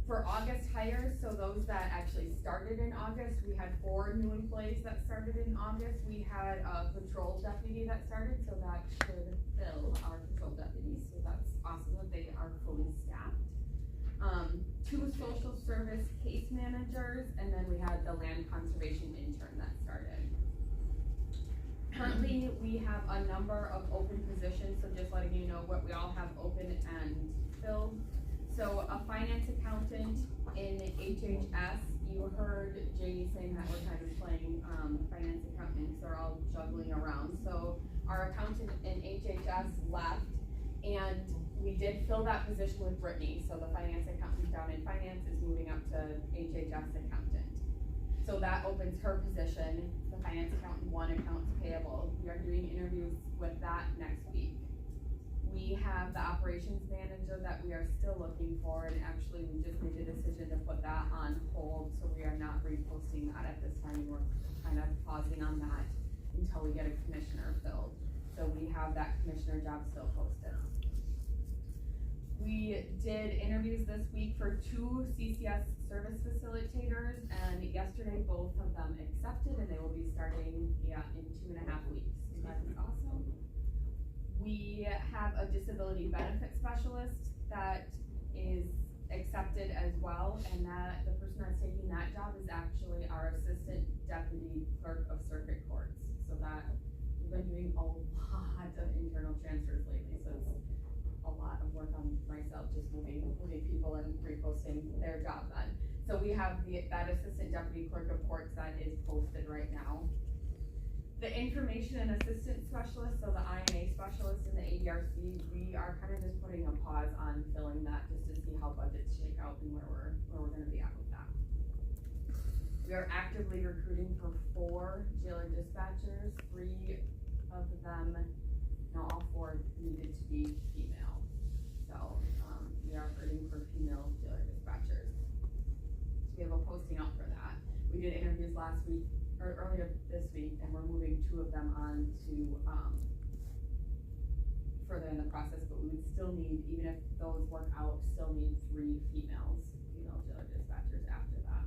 For August hires, so those that actually started in August, we had 4 new employees that started in August. We had a patrol deputy that started, so that should fill our patrol deputies, so that's awesome that they are fully staffed. 2 social service case managers, and then we had the land conservation intern that started. Currently, we have a number of open positions, so just letting you know what we all have open and filled. So a finance accountant in HHS, you heard Jamie saying that we're kind of playing, finance accountants, they're all juggling around. So our accountant in HHS left, and we did fill that position with Brittany, so the finance accountant down in finance is moving up to HHS accountant. So that opens her position, the finance accountant, one accounts payable. We are doing interviews with that next week. We have the operations manager that we are still looking for, and actually we just made a decision to put that on hold, so we are not reposting that at this time. We're kind of pausing on that until we get a commissioner filled. So we have that commissioner job still posted. We did interviews this week for 2 CCS service facilitators, and yesterday both of them accepted, and they will be starting, in 2.5 weeks. So that is awesome. We have a disability benefit specialist that is accepted as well, and that the person that's taking that job is actually our assistant deputy clerk of circuit courts. So that we've been doing a lot of internal transfers lately, so it's a lot of work on myself, just moving people and reposting their job then. So we have that assistant deputy clerk of courts that is posted right now. The information and assistant specialist, so the INA specialist and the ADRC, we are kind of just putting a pause on filling that just to see how budgets shake out and where we're gonna be at with that. We are actively recruiting for 4 jailer dispatchers. 3 of them, no, all 4 needed to be female. So, we are recruiting for female jailer dispatchers. So we have a posting out for that. We did interviews last week, or earlier this week, and we're moving 2 of them on to, further in the process, but we would still need, even if those work out, still need 3 female jailer dispatchers after that.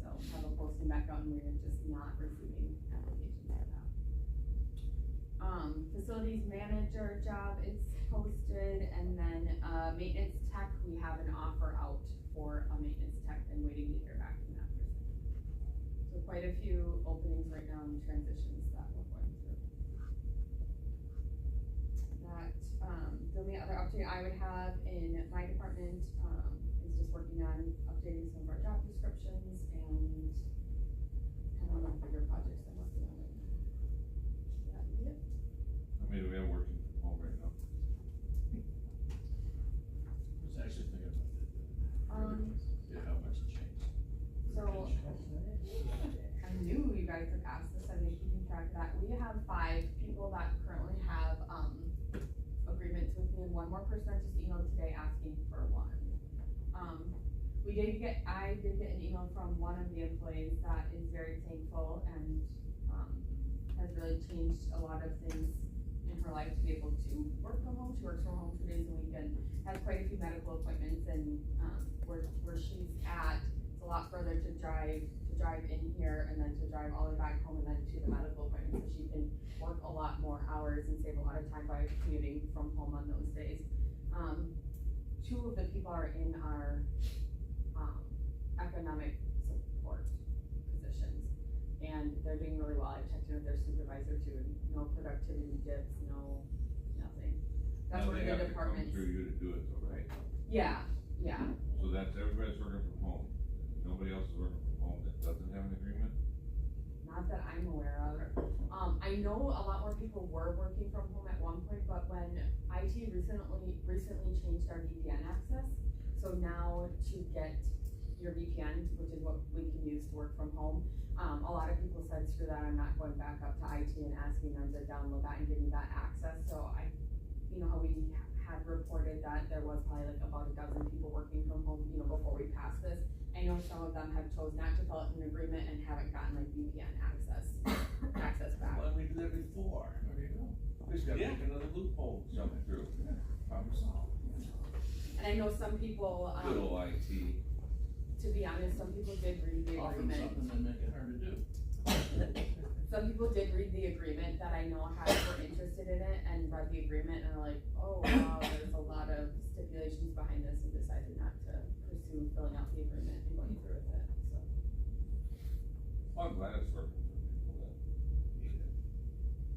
So have a posting back out, and we're just not receiving applications for that. Facilities manager job is posted, and then, maintenance tech, we have an offer out for a maintenance tech and waiting to hear back from that person. So quite a few openings right now in transitions that we're going through. That, the only other update I would have in my department, is just working on updating some of our job descriptions and kind of one of the bigger projects I'm working on right now. That would be it. How many do we have working from home right now? I was actually thinking about that. Yeah, how much it changed. So, I knew you guys would ask this, I've been keeping track of that. We have 5 people that currently have, agreements with me, and 1 more person that just emailed today asking for one. I did get an email from one of the employees that is very thankful and, has really changed a lot of things in her life to be able to work from home. She works from home 2 days a week and has quite a few medical appointments, and, where she's at, it's a lot further to drive in here and then to drive all the way back home and then to the medical appointment, so she can work a lot more hours and save a lot of time by commuting from home on those days. 2 of the people are in our, economic support positions, and they're doing really well. I checked in with their supervisor too, and no productivity dips, nothing. That's Now one they of the have to come departments. through you to do it though, right? Yeah. So that's, everybody's working from home, nobody else is working from home that doesn't have an agreement? Not that I'm aware of. I know a lot more people were working from home at one point, but when IT recently changed our VPN access, so now to get your VPN, which is what we can use to work from home, a lot of people said, screw that, I'm not going back up to IT and asking them to download that and give me that access. So how we had reported that there was probably like about 12 people working from home, before we passed this. I know some of them have chosen not to fill out an agreement and haven't gotten like VPN access back. Why didn't we do that before? There you go. We just gotta make another loophole, something through. Problem solved. And I know some people, Good old IT. to be honest, some people did read the Offer them agreement. something and make it hard to do. Some people did read the agreement that I know were interested in it and read the agreement and are like, oh wow, there's a lot of stipulations behind this, and decided not to pursue filling out the agreement and going through with it, so. Well, I'm glad it's working for people that need it.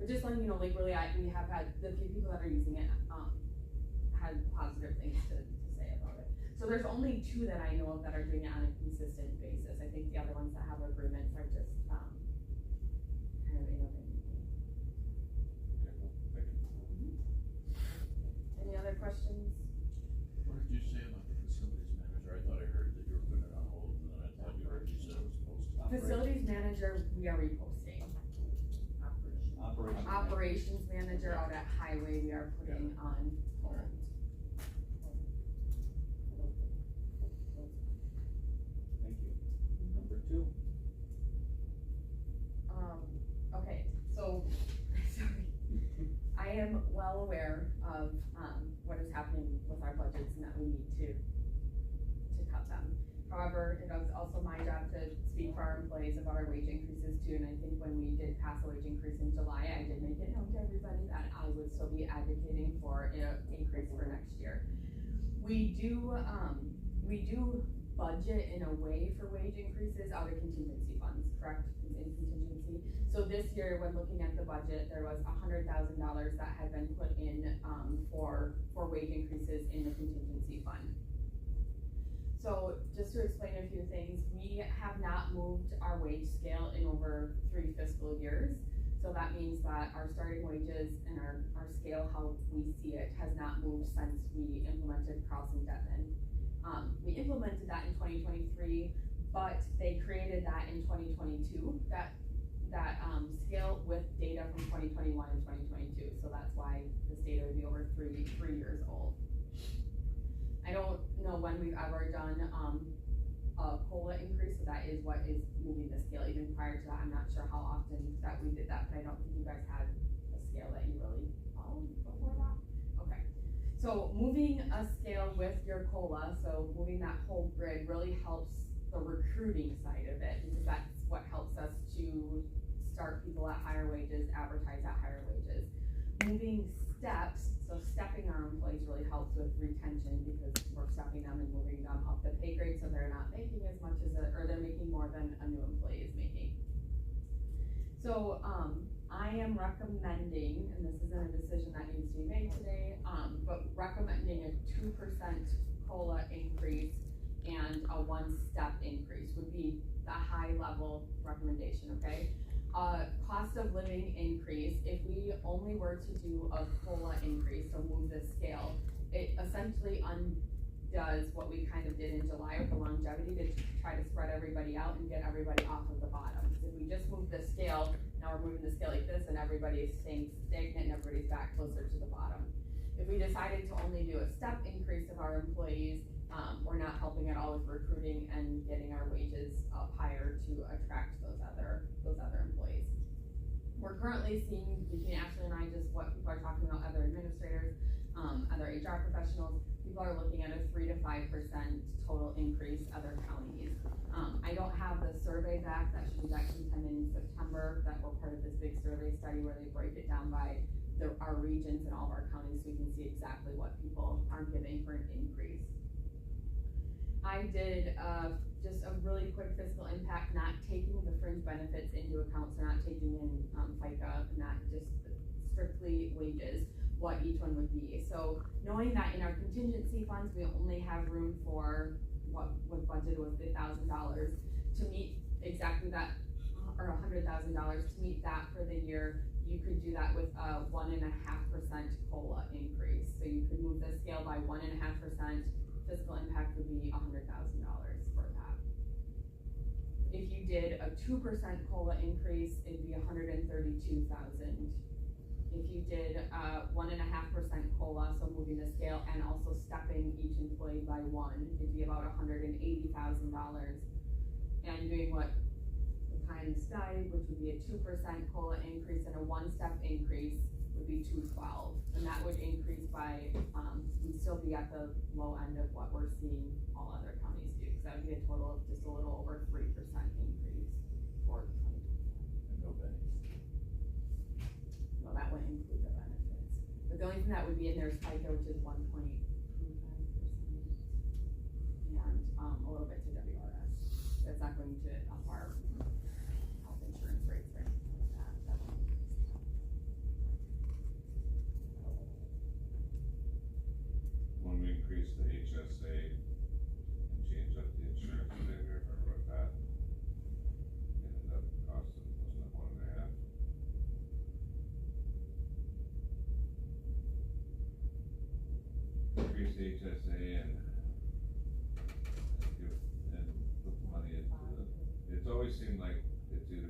But just letting you know, like really, we have had, the few people that are using it, had positive things to say about it. So there's only 2 that I know of that are doing it on a consistent basis. I think the other ones that have agreements are just, kind of innovating. Okay, well, thank you. Any other questions? What did you say about the facilities manager? I thought I heard that you were putting it on hold, and then I thought you said it was supposed to. Facilities manager, we are reposting. Operations manager out at highway, we are putting on hold. Thank you. Number 2. Okay, so, sorry. I am well aware of, what is happening with our budgets and that we need to cut them. However, it is also my job to speak for our employees about our wage increases too, and I think when we did pass a wage increase in July, I did make it known to everybody that I would still be advocating for an increase for next year. We do budget in a way for wage increases out of contingency funds, correct? In contingency. So this year, when looking at the budget, there was $100,000 that had been put in, for wage increases in the contingency fund. So just to explain a few things, we have not moved our wage scale in over 3 fiscal years. So that means that our starting wages and our scale, how we see it, has not moved since we implemented Carlson-Detman. We implemented that in 2023, but they created that in 2022, that scale with data from 2021 and 2022. So that's why this data would be over 3 years old. I don't know when we've ever done a COLA increase, so that is what is moving the scale. Even prior to that, I'm not sure how often that we did that, but I don't think you guys had a scale that you really followed before that. Okay, so moving a scale with your COLA, so moving that whole grid really helps the recruiting side of it, because that's what helps us to start people at higher wages, advertise at higher wages. Moving steps, so stepping our employees really helps with retention, because we're stepping them and moving them up the pay grade so they're not making as much as or they're making more than a new employee is making. So I am recommending, and this isn't a decision that needs to be made today, but recommending a 2% COLA increase and a 1-step increase would be the high level recommendation, okay? Cost of living increase, if we only were to do a COLA increase, so move the scale, it essentially undoes what we kind of did in July with the longevity to try to spread everybody out and get everybody off of the bottom. So if we just move the scale, now we're moving the scale like this and everybody is staying stagnant and everybody's back closer to the bottom. If we decided to only do a step increase of our employees, we're not helping at all with recruiting and getting our wages up higher to attract those other employees. We're currently seeing between Ashley and I just what people are talking about, other administrators, other HR professionals. People are looking at a 3 to 5% total increase, other counties. I don't have the survey back, that should be back sometime in September, that we're part of this big survey study where they break it down by our regions and all of our counties so we can see exactly what people are giving for an increase. I did just a really quick fiscal impact, not taking the fringe benefits into account, so not taking in FICA, not just strictly wages, what each one would be. So knowing that in our contingency funds, we only have room for what was budgeted was $1,000 to meet exactly that, or $100,000 to meet that for the year. You could do that with a 1.5% COLA increase. So you could move the scale by 1.5%. Fiscal impact would be $100,000 for that. If you did a 2% COLA increase, it'd be $132,000. If you did 1.5% COLA, so moving the scale and also stepping each employee by 1, it'd be about $180,000. And doing what the pie in the sky, which would be a 2% COLA increase and a 1-step increase, would be $212, and that would increase by, we'd still be at the low end of what we're seeing all other counties do, because that would be a total of just a little over 3% increase for 2025. And no benefits. No, that wouldn't include the benefits. But the only thing that would be in there is FICA, which is 1.25%, and a little bit to WRS. That's not going to up our health insurance rates or anything like that. When we increased the HSA and changed up the insurance, did you remember what that ended up costing? Wasn't it 1.5? Increase the HSA and put money into it's always seemed like it's either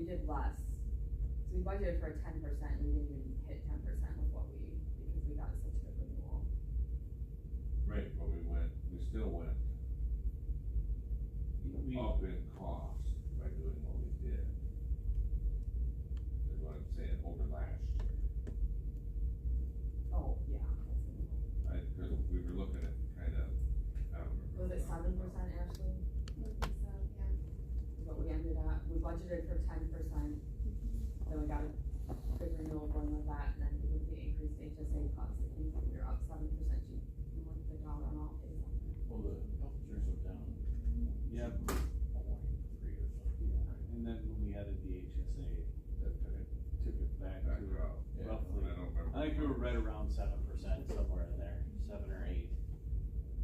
did less. So we budgeted for 10%, we didn't even hit 10% with what because we got such a good renewal. Right, but we still went up in cost by doing what we did. Is what I'm saying, over last year. Oh, yeah. Cause we were looking at kind of, I don't remember. Was it 7%, Ashley? I think so, yeah. Is what we ended up, we budgeted for 10%, then we got a good renewal going with that, and then with the increased HSA costs, I think we were up 7%, you want the dollar amount is on there. Well, the health insurance went down. Yep. 3 or something. And then when we added the HSA, That took it back to out. Yeah. roughly, I don't remember. I think we were right around 7%, somewhere in there, 7 or 8.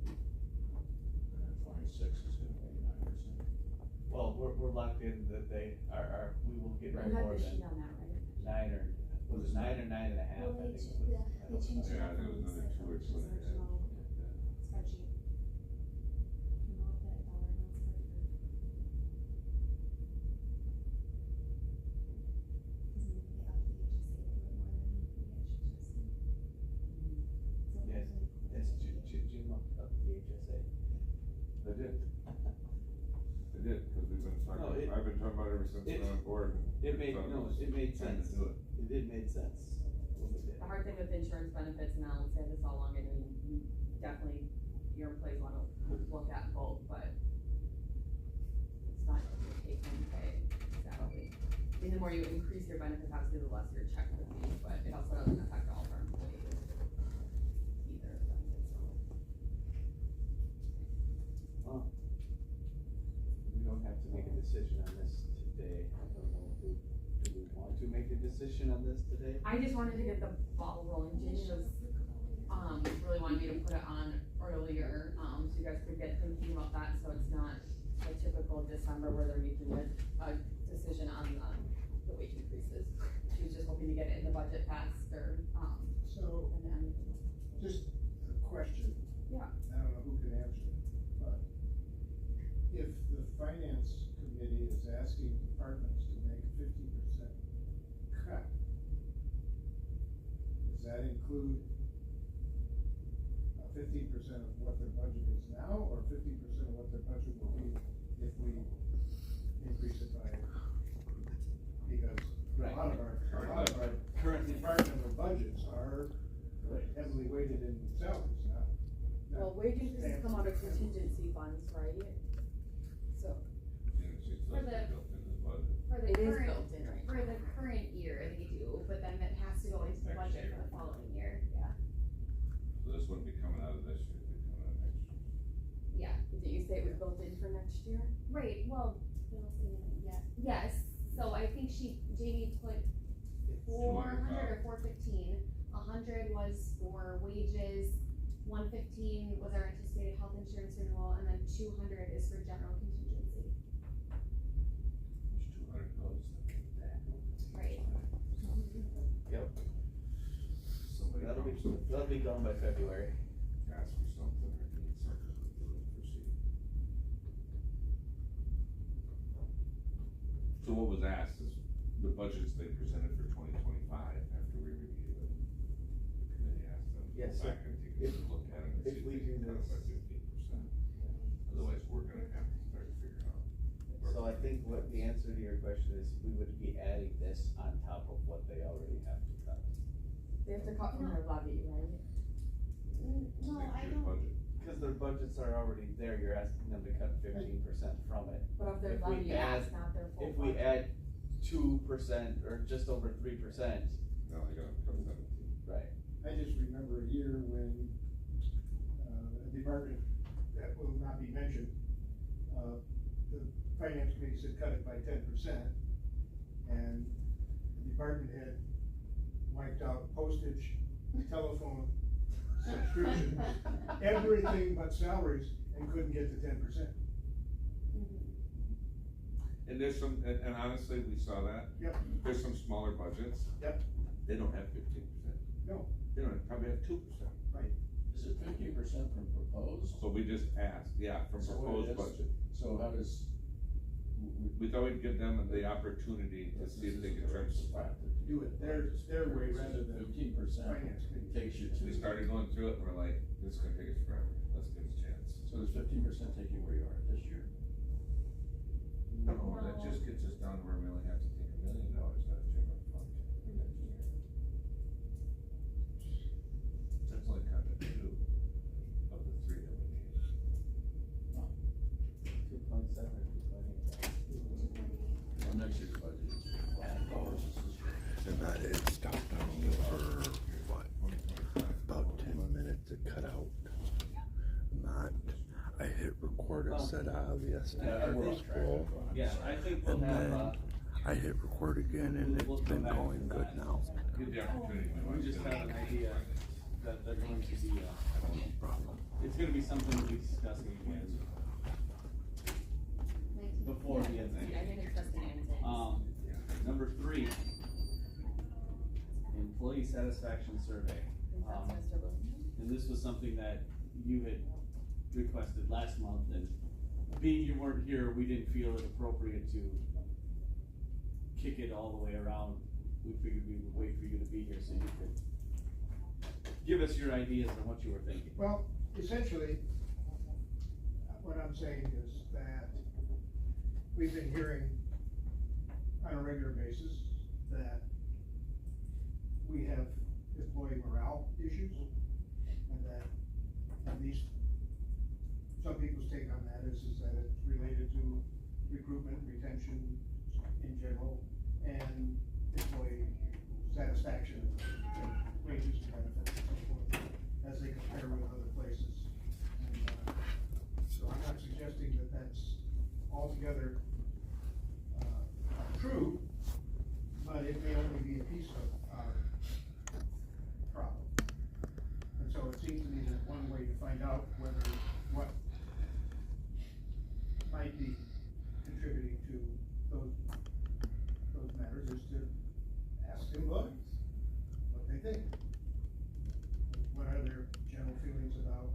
And 26 is gonna be 9%. Well, we're locked in that they we will get no You had more the than sheet on that, right? 9 or, was it 9 or 9.5, I Well, think. they changed it Yeah, up there when was we another set 2 or the 2 and a half. original spreadsheet. You know what that dollar amounts were for? Cause when they upped the HSA a little more than we actually trusted. So it Yes, was really yes, close. Jim up the HSA. They did. They did, cause we've been No, talking, I've been talking about it ever since it- we're on board. and It made, thought no, was it made time to sense. do it. It did make sense when we did. The hard thing with insurance benefits, and I'll say this all along, I mean, you definitely, your employees wanna look at both, but it's not your take home pay, sadly. I mean, the more you increase your benefits, obviously, the less your check would be, but it also doesn't affect all of our employees either, benefits, so. Well, we don't have to make a decision on this today. I don't know, do we want to make a decision on this today? I just wanted to get the ball rolling, Jamie was, really wanted me to put it on earlier, so you guys could get thinking about that, so it's not a typical December where they're making a decision on, the wage increases. She was just hoping to get it in the budget faster, So, and then, just a question. Yeah. I don't know who can answer it, but if the finance committee is asking departments to make 50% cut, does that include 15% of what their budget is now, or 50% of what their budget will be if we increase it by? Because Right. a lot of our Current departmental budgets are heavily weighted in salaries, not. well, wage increases come out of contingency funds, right? So, She's For supposed to the- be built in the budget. For the it is current, built in right for now. the current year, they do, but then that has to go into the Next budget year. for the following year, yeah. So this wouldn't be coming out of this year, it'd be coming out of next year. Yeah, Did you say it was built in for next year? right, well, yes, so I think Jamie put 400 or 415, 100 was for wages, 115 was our anticipated health insurance renewal, and then 200 is for general contingency. There's 200 goes. Right. Yep. Somebody That'll be gone by February. ask for something or need something to proceed. So what was asked is the budgets they presented for 2025 after we reviewed it. The committee asked them to Yes, go back and take a good look at it and if see if we they can do cut it by this- 15%. Otherwise, we're gonna have to start figuring out. So I think what the answer to your question is, we would be adding this on top of what they already have to cut. They have to cut from their levy, right? No, Next I year's don't, budget. Because their budgets are already there, you're asking them to cut 15% from it. But if their If we levy add- is not their full If we budget. add 2% or just over 3%, No, they gotta cut 17. right, I just remember a year when, a department that will not be mentioned, the finance committee said cut it by 10%, and the department had wiped out postage, telephone, subscriptions, everything but salaries, and couldn't get to 10%. And there's some, and honestly, we saw that. Yep. There's some smaller budgets. Yep. They don't have 15%. No. They don't, probably have 2%. Is it 50% from proposed? So we just asked, yeah, from So what proposed it is- budget. So how does we thought we'd give them the opportunity to see if they could try to survive. Do it their way rather than 15% finance committee. takes you to. We started going through it and we're like, this is gonna take us forever, let's give us a chance. So does 15% take you where you are this year? No, that just gets us down to where we only have to take $1 million out of general fund next year. That's only kind of 2 of the 3 that we need. 2.7 or 2.8. Well, next year's budget is $5 this year. And that it stopped on me for what, about 10 minutes to cut out. I hit record, it said obviously. Yeah, I think- Well, Yeah, I think we'll and have, then I hit record again and we'll it's come been back to going good that. now. Give the opportunity. we just have an idea that they're going to be, No problem. it's gonna be something we'll be discussing again before the end of the I year. didn't trust the answers. Number 3, employee satisfaction survey. That's Mr. Wilson. And this was something that you had requested last month, and being you weren't here, we didn't feel it appropriate to kick it all the way around. We figured we would wait for you to be here so you could give us your ideas on what you were thinking. Well, essentially, what I'm saying is that we've been hearing on a regular basis that we have employee morale issues, and that at least some people's take on that is that it's related to recruitment, retention in general, and employee satisfaction, and wages and benefits and so forth, as they compare with other places. And, so I'm not suggesting that that's altogether, true, but it may only be a piece of our problem. And so it seems to me that one way to find out what might be contributing to those matters is to ask employees what they think. What are their general feelings about?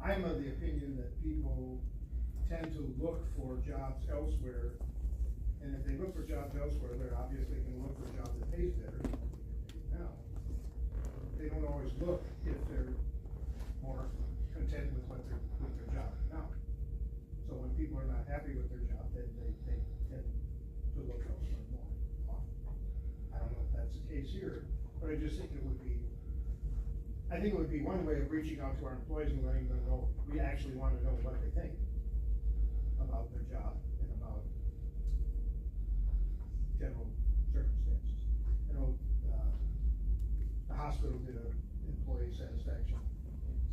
I'm of the opinion that people tend to look for jobs elsewhere, and if they look for jobs elsewhere, they're obviously gonna look for a job that pays better than what they get paid now. They don't always look if they're more content with their job now. So when people are not happy with their job, then they tend to look elsewhere more often. I don't know if that's the case here, but I just think it would be one way of reaching out to our employees and letting them know, we actually wanna know what they think about their job and about general circumstances. You know, the hospital did an employee satisfaction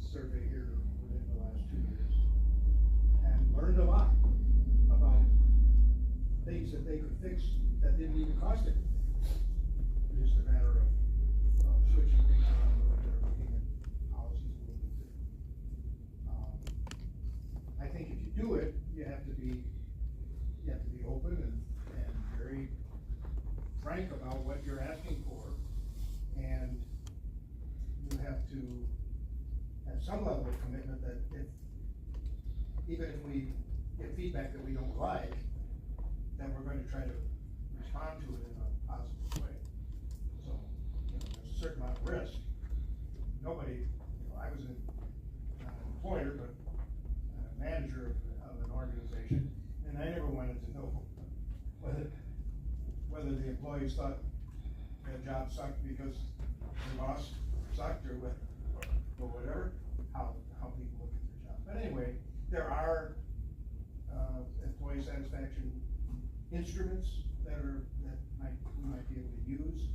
survey here within the last 2 years and learned a lot about things that they could fix that didn't even cost anything. It's just a matter of switching things around a little bit, or looking at policies a little bit different. I think if you do it, you have to be open and very frank about what you're asking for, and you have to have some level of commitment that even if we get feedback that we don't like, then we're going to try to respond to it in a positive way. So, there's a certain amount of risk. Nobody, I was not an employer, but a manager of an organization, and I never wanted to know whether the employees thought their job sucked because the boss sucked or whatever, how people look at their job. But anyway, there are employee satisfaction instruments that we might be able to use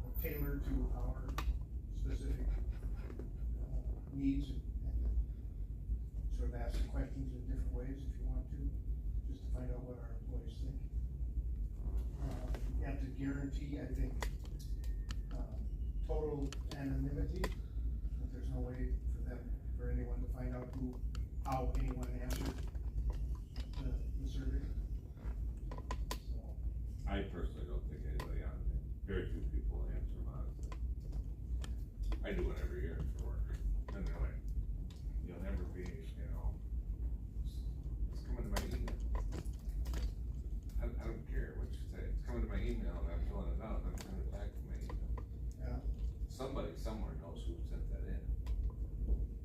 or tailor to our specific needs, and sort of ask the questions in different ways if you want to, just to find out what our employees think. You have to guarantee, I think, total anonymity, that there's no way for anyone to find out how anyone answered the survey. So, I personally don't think anybody on it, very few people answer them honestly. I do it every year for work, and they're like, you'll never be, just come into my email.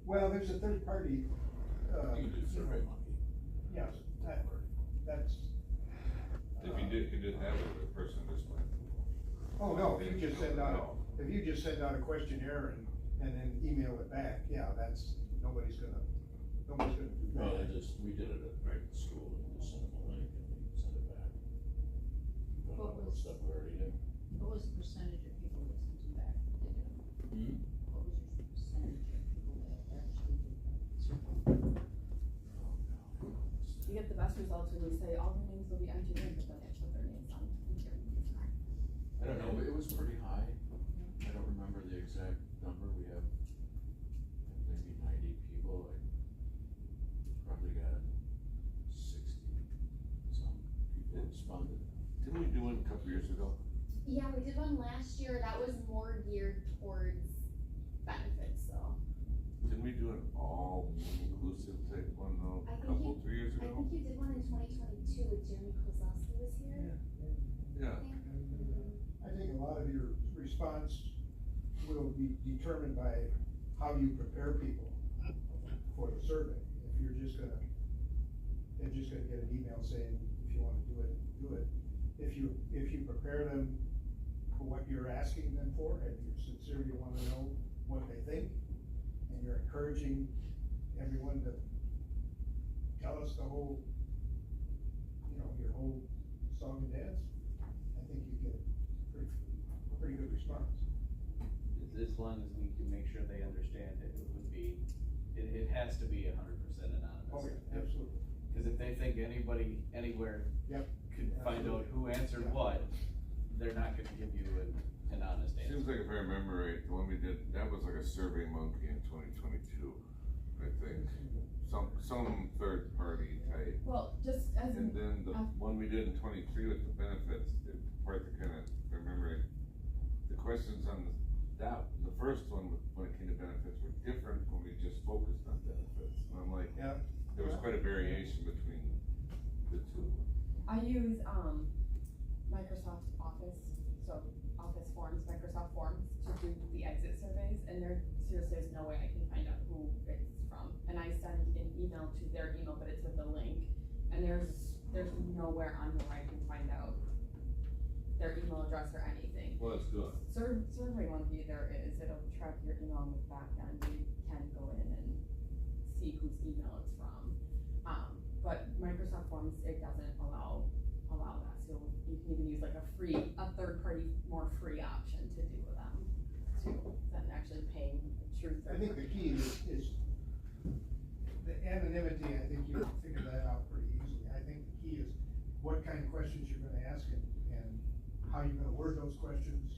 Well, there's a third party, You can do Survey Monkey. yes, that's. If you did have a person this way. Oh, no, if you just send out a questionnaire and then email it back, yeah, that's, nobody's gonna do Well, that. we did it at school, and just sent them a link and we sent it back. What was- Stuff we already knew. What was the percentage of people that sent them back? Did it? What was your percentage of people that actually did that? You get the best results when you say all the names will be entered in, but then they put their names on. I don't know, it was pretty high. I don't remember the exact number. We have maybe 90 people. I probably got 60 some people responded. Didn't we do one a couple years ago? Yeah, we did one last year, that was more geared towards benefits, so. Didn't we do an all inclusive type one though, I a think couple, 3 years I ago? think you did one in 2022 with Jeremy Kozlowski was here. Yeah. I think a lot of your response will be determined by how you prepare people for the survey. If you're just gonna get an email saying, if you wanna do it, do it. If you prepare them for what you're asking them for, and you sincerely wanna know what they think, and you're encouraging everyone to tell us the whole, your whole song and dance, I think you get a pretty good response. As long as we can make sure they understand it, it has to be 100% anonymous. Oh, yeah, absolutely. Cause if they think anybody, anywhere Yep. could find out who answered Yeah. what, they're not gonna give you an honest answer. Seems like if I remember right, the one we did, that was like a Survey Monkey in 2022, I think. Some third party type. Well, just as. And then the one we did in 23 with the benefits, the part that kinda, remember, the questions on the first one, when it came to benefits, were different when we just focused on benefits. And I'm like, Yeah. there was quite a variation between the two. I use, Microsoft Office, so Office Forms, Microsoft Forms to do the exit surveys, and seriously, there's no way I can find out who it's from. And I send an email to their email, but it's with a link, and there's nowhere on here I can find out their email address or anything. Well, that's good. SurveyMonkey there is, it'll track your email on the back end, you can go in and see whose email it's from. But Microsoft Forms, it doesn't allow that, so you can even use like a third party, more free option to do them, than actually paying true third I think the key is the anonymity. I think you can figure that out pretty easily. I think the key is what kind of questions you're gonna ask and how you're gonna word those questions,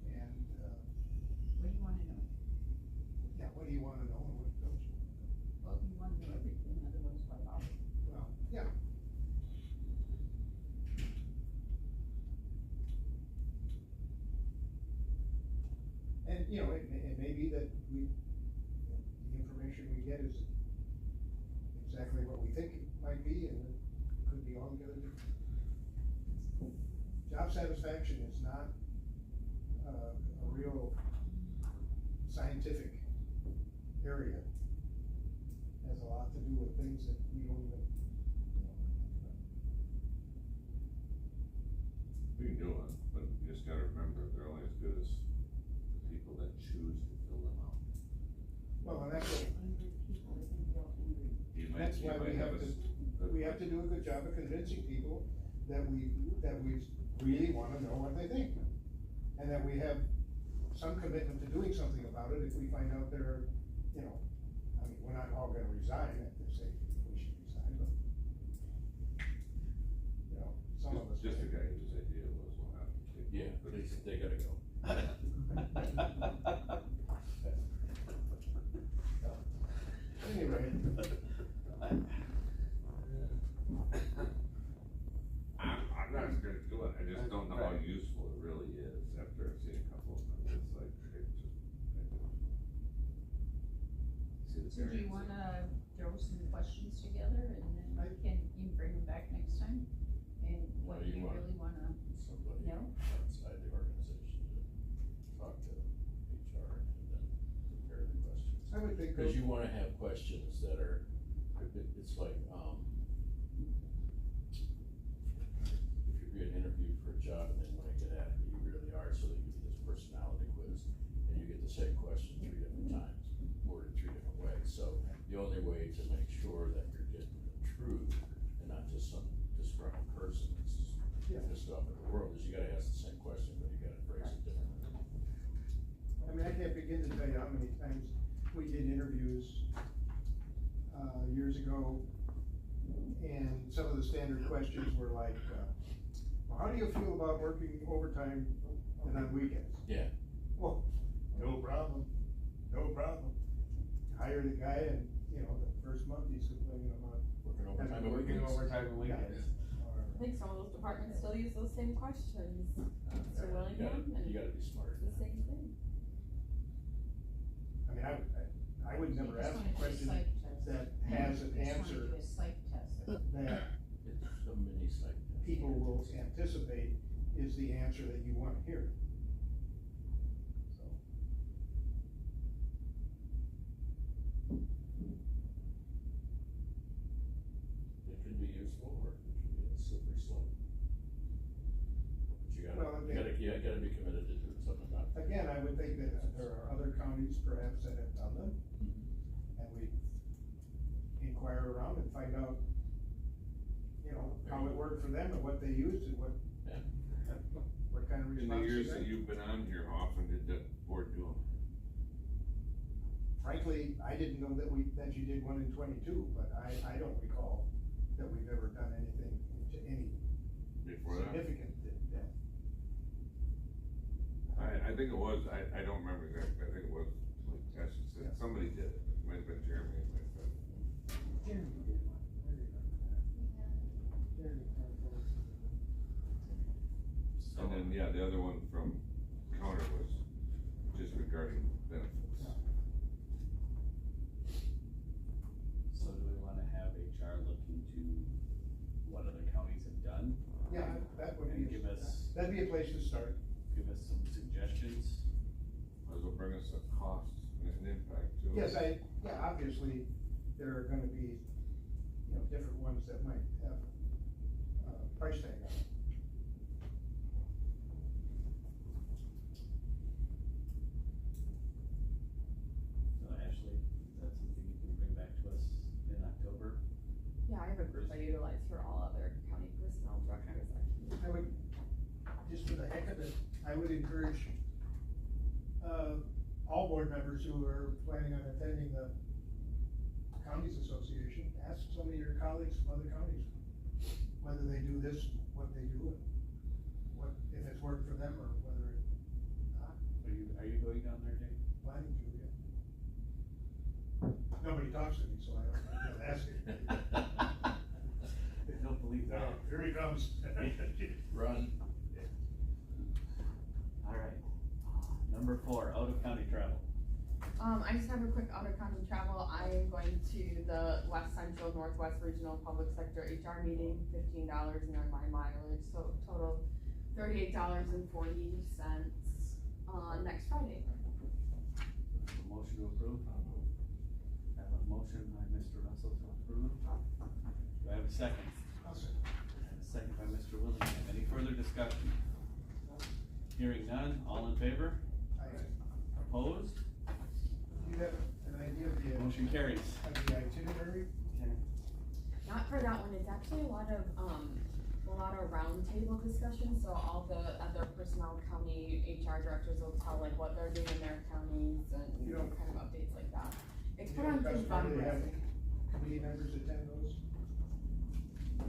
and, What do you wanna know? yeah, what do you wanna know and what don't you? Well, you wanna know everything, otherwise why bother? Well, yeah. And, it may be that the information we get is exactly what we think it might be, and it could be altogether different. Job satisfaction is not, a real scientific area. It has a lot to do with things that we don't even, We can do it, but you just gotta remember, they're only as good as the people that choose to fill them out. well, and that's what, Angry people, they can be all angry. that's why we have to do a good job of convincing people that we really wanna know what they think. And that we have some commitment to doing something about it if we find out they're, we're not all gonna resign if they say we should resign, but, some of us. Just the guy whose idea was what happened. Yeah, they gotta go. Anyway. I'm not as good at doing it, I just don't know how useful it really is after I've seen a couple of them, it's like, See the So do you variance. wanna throw some questions together and then you can bring them back next time? And what Or do you you want really wanna Somebody know? outside the organization. questions that are, it's like, if you're being interviewed for a job and they wanna get at who you really are, so they give you this personality quiz, and you get the same question 3 different times, worded 3 different ways, so the only way to make sure that you're getting the truth and not just some disgruntled person that's pissed off at the world, is you gotta ask the same question, but you gotta phrase it differently. I mean, I can't begin to tell you how many times we did interviews, years ago, and some of the standard questions were like, well, how do you feel about working overtime and on weekends? Yeah. Well, no problem, no problem. Hire the guy and, you know, the first month he's complaining about. Working overtime having and to work weekends. Overtime and weekends. I think some of those departments still use those same questions. Mr. Willingham, and You gotta be smart. it's the same thing. I mean, I would never ask a question that has an answer Do a psych test. that It's a mini psych test. people will anticipate is the answer that you wanna hear. So. It can be useful or it can be a slippery slope. But you Well, gotta be committed to doing something about it. Again, I would think that there are other counties perhaps that have done them, and we inquire around and find out, you know, how it worked for them and what they used and what, Yeah. what kind of In response the years they that got. you've been on here, how often did the board do them? Frankly, I didn't know that you did one in 22, but I don't recall that we've ever done anything to any Before that? significant depth. I think it was, I don't remember exactly, I think it was, like Tasha said, somebody did it, it might have been Jeremy, it might have been. Jeremy did one, I remember that. Jeremy Carter. And then, yeah, the other one from Counter was just regarding benefits. So do we wanna have HR look into what other counties have done? Yeah, that would And be, give us, that'd be a place to start. give us some suggestions? Might as well bring us a cost and an impact too. Yes, yeah, obviously, there are gonna be, you know, different ones that might have, price tag on it. So Ashley, is that something you can bring back to us in October? Yeah, I have a group I utilize for all other county personnel directors. I would, just for the heck of it, I would encourage, all board members who are planning on attending the counties association, ask some of your colleagues from other counties whether they do this, what they do, and what, if it's worked for them or whether it not. Are you going down there, Jake? Planning to, yeah. Nobody talks to me, so I don't ask it. I don't believe that. Here he comes. Run. Alright, number 4, out of county travel. I just have a quick out of county travel. I am going to the West Central Northwest Regional Public Sector HR meeting, $15 near my mileage, so total $38.40, next Friday. A motion to approve? I have a motion by Mr. Russell to approve. Do I have a second? I'll say. I have a second by Mr. Willingham. Any further discussion? Hearing none, all in favor? Opposed? Do you have an idea of the? Motion carries. Of the itinerary? Not for that one, it's actually a lot of roundtable discussions, so all the other personnel county HR directors will tell like what they're doing in their counties and, you know, kind of updates like that. It's put on through Customary have fundraising. committee members attend those?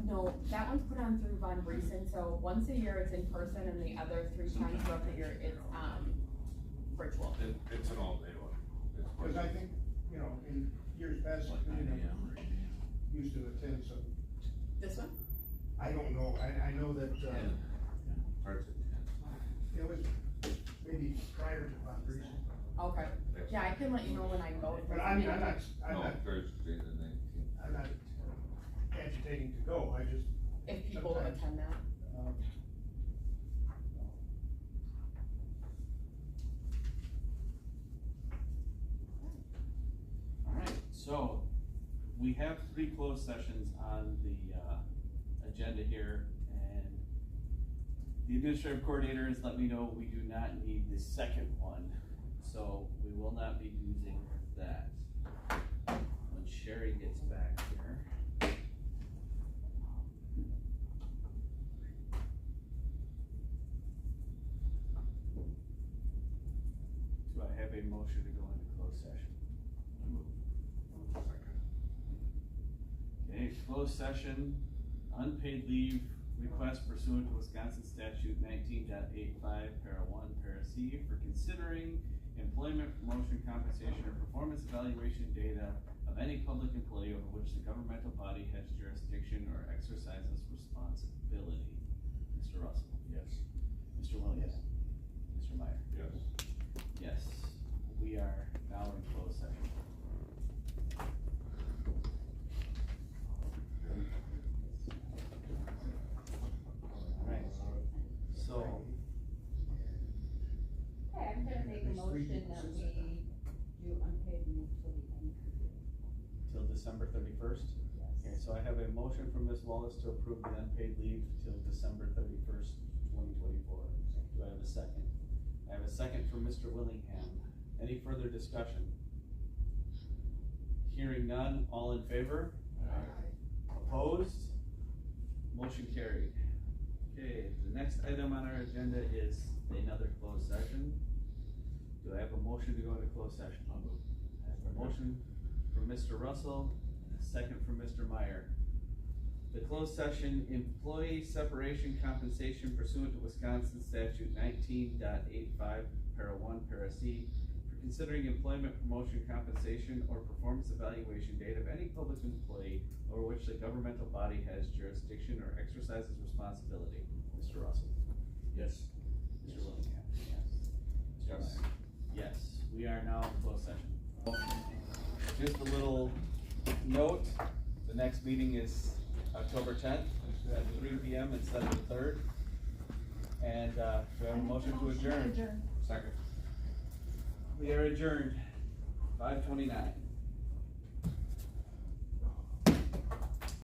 No, that one's put on through Von Briesen, so once a year it's in person and the other 3 times throughout the year it's, virtual. It's an all day one. Cause I think, you know, in years past, the committee members used to attend some, This one? I don't know, I know that, Starts at 10. it was maybe prior to Von Briesen. Okay, yeah, I can let you know when I go. But I mean, I'm not No, Thursday the 19th. I'm not agitating to go, I just. If people sometimes, attend that. Alright, so have 3 closed sessions on the, agenda here, and the administrative coordinator has let me know we do not need the second one, so we will not be using that. When Sherry gets back here. Do I have a motion to go into closed session? Okay, closed session, unpaid leave request pursuant to Wisconsin statute 19.85, para 1, para C, for considering employment, promotion, compensation, or performance evaluation data of any public employee over which the governmental body has jurisdiction or exercises responsibility. Mr. Russell? Yes. Mr. Williams? Mr. Meyer? Yes. Yes, we are now in closed session. Alright, so, Okay, I'm gonna make a motion that we do unpaid leave till the end. till December 31st? Okay, Yes. so I have a motion from Ms. Wallace to approve the unpaid leave till December 31st, 2024. Do I have a second? I have a second from Mr. Willingham. Any further discussion? Hearing none, all in favor? Opposed? Motion carried. Okay, the next item on our agenda is another closed session. Do I have a motion to go into closed session? I'll move. I have a motion from Mr. Russell and a second from Mr. Meyer. The closed session, employee separation compensation pursuant to Wisconsin statute 19.85, para 1, para C, for considering employment, promotion, compensation, or performance evaluation data of any public employee over which the governmental body has jurisdiction or exercises responsibility. Mr. Russell? Yes. Mr. Willingham? Yes. Mr. Yes. Meyer? Yes, we are now in closed session. Just a little note, the next meeting is October 10th at 3 p.m. instead of the 3rd. And, do I have a motion to adjourn? Second. We are adjourned, 5:29.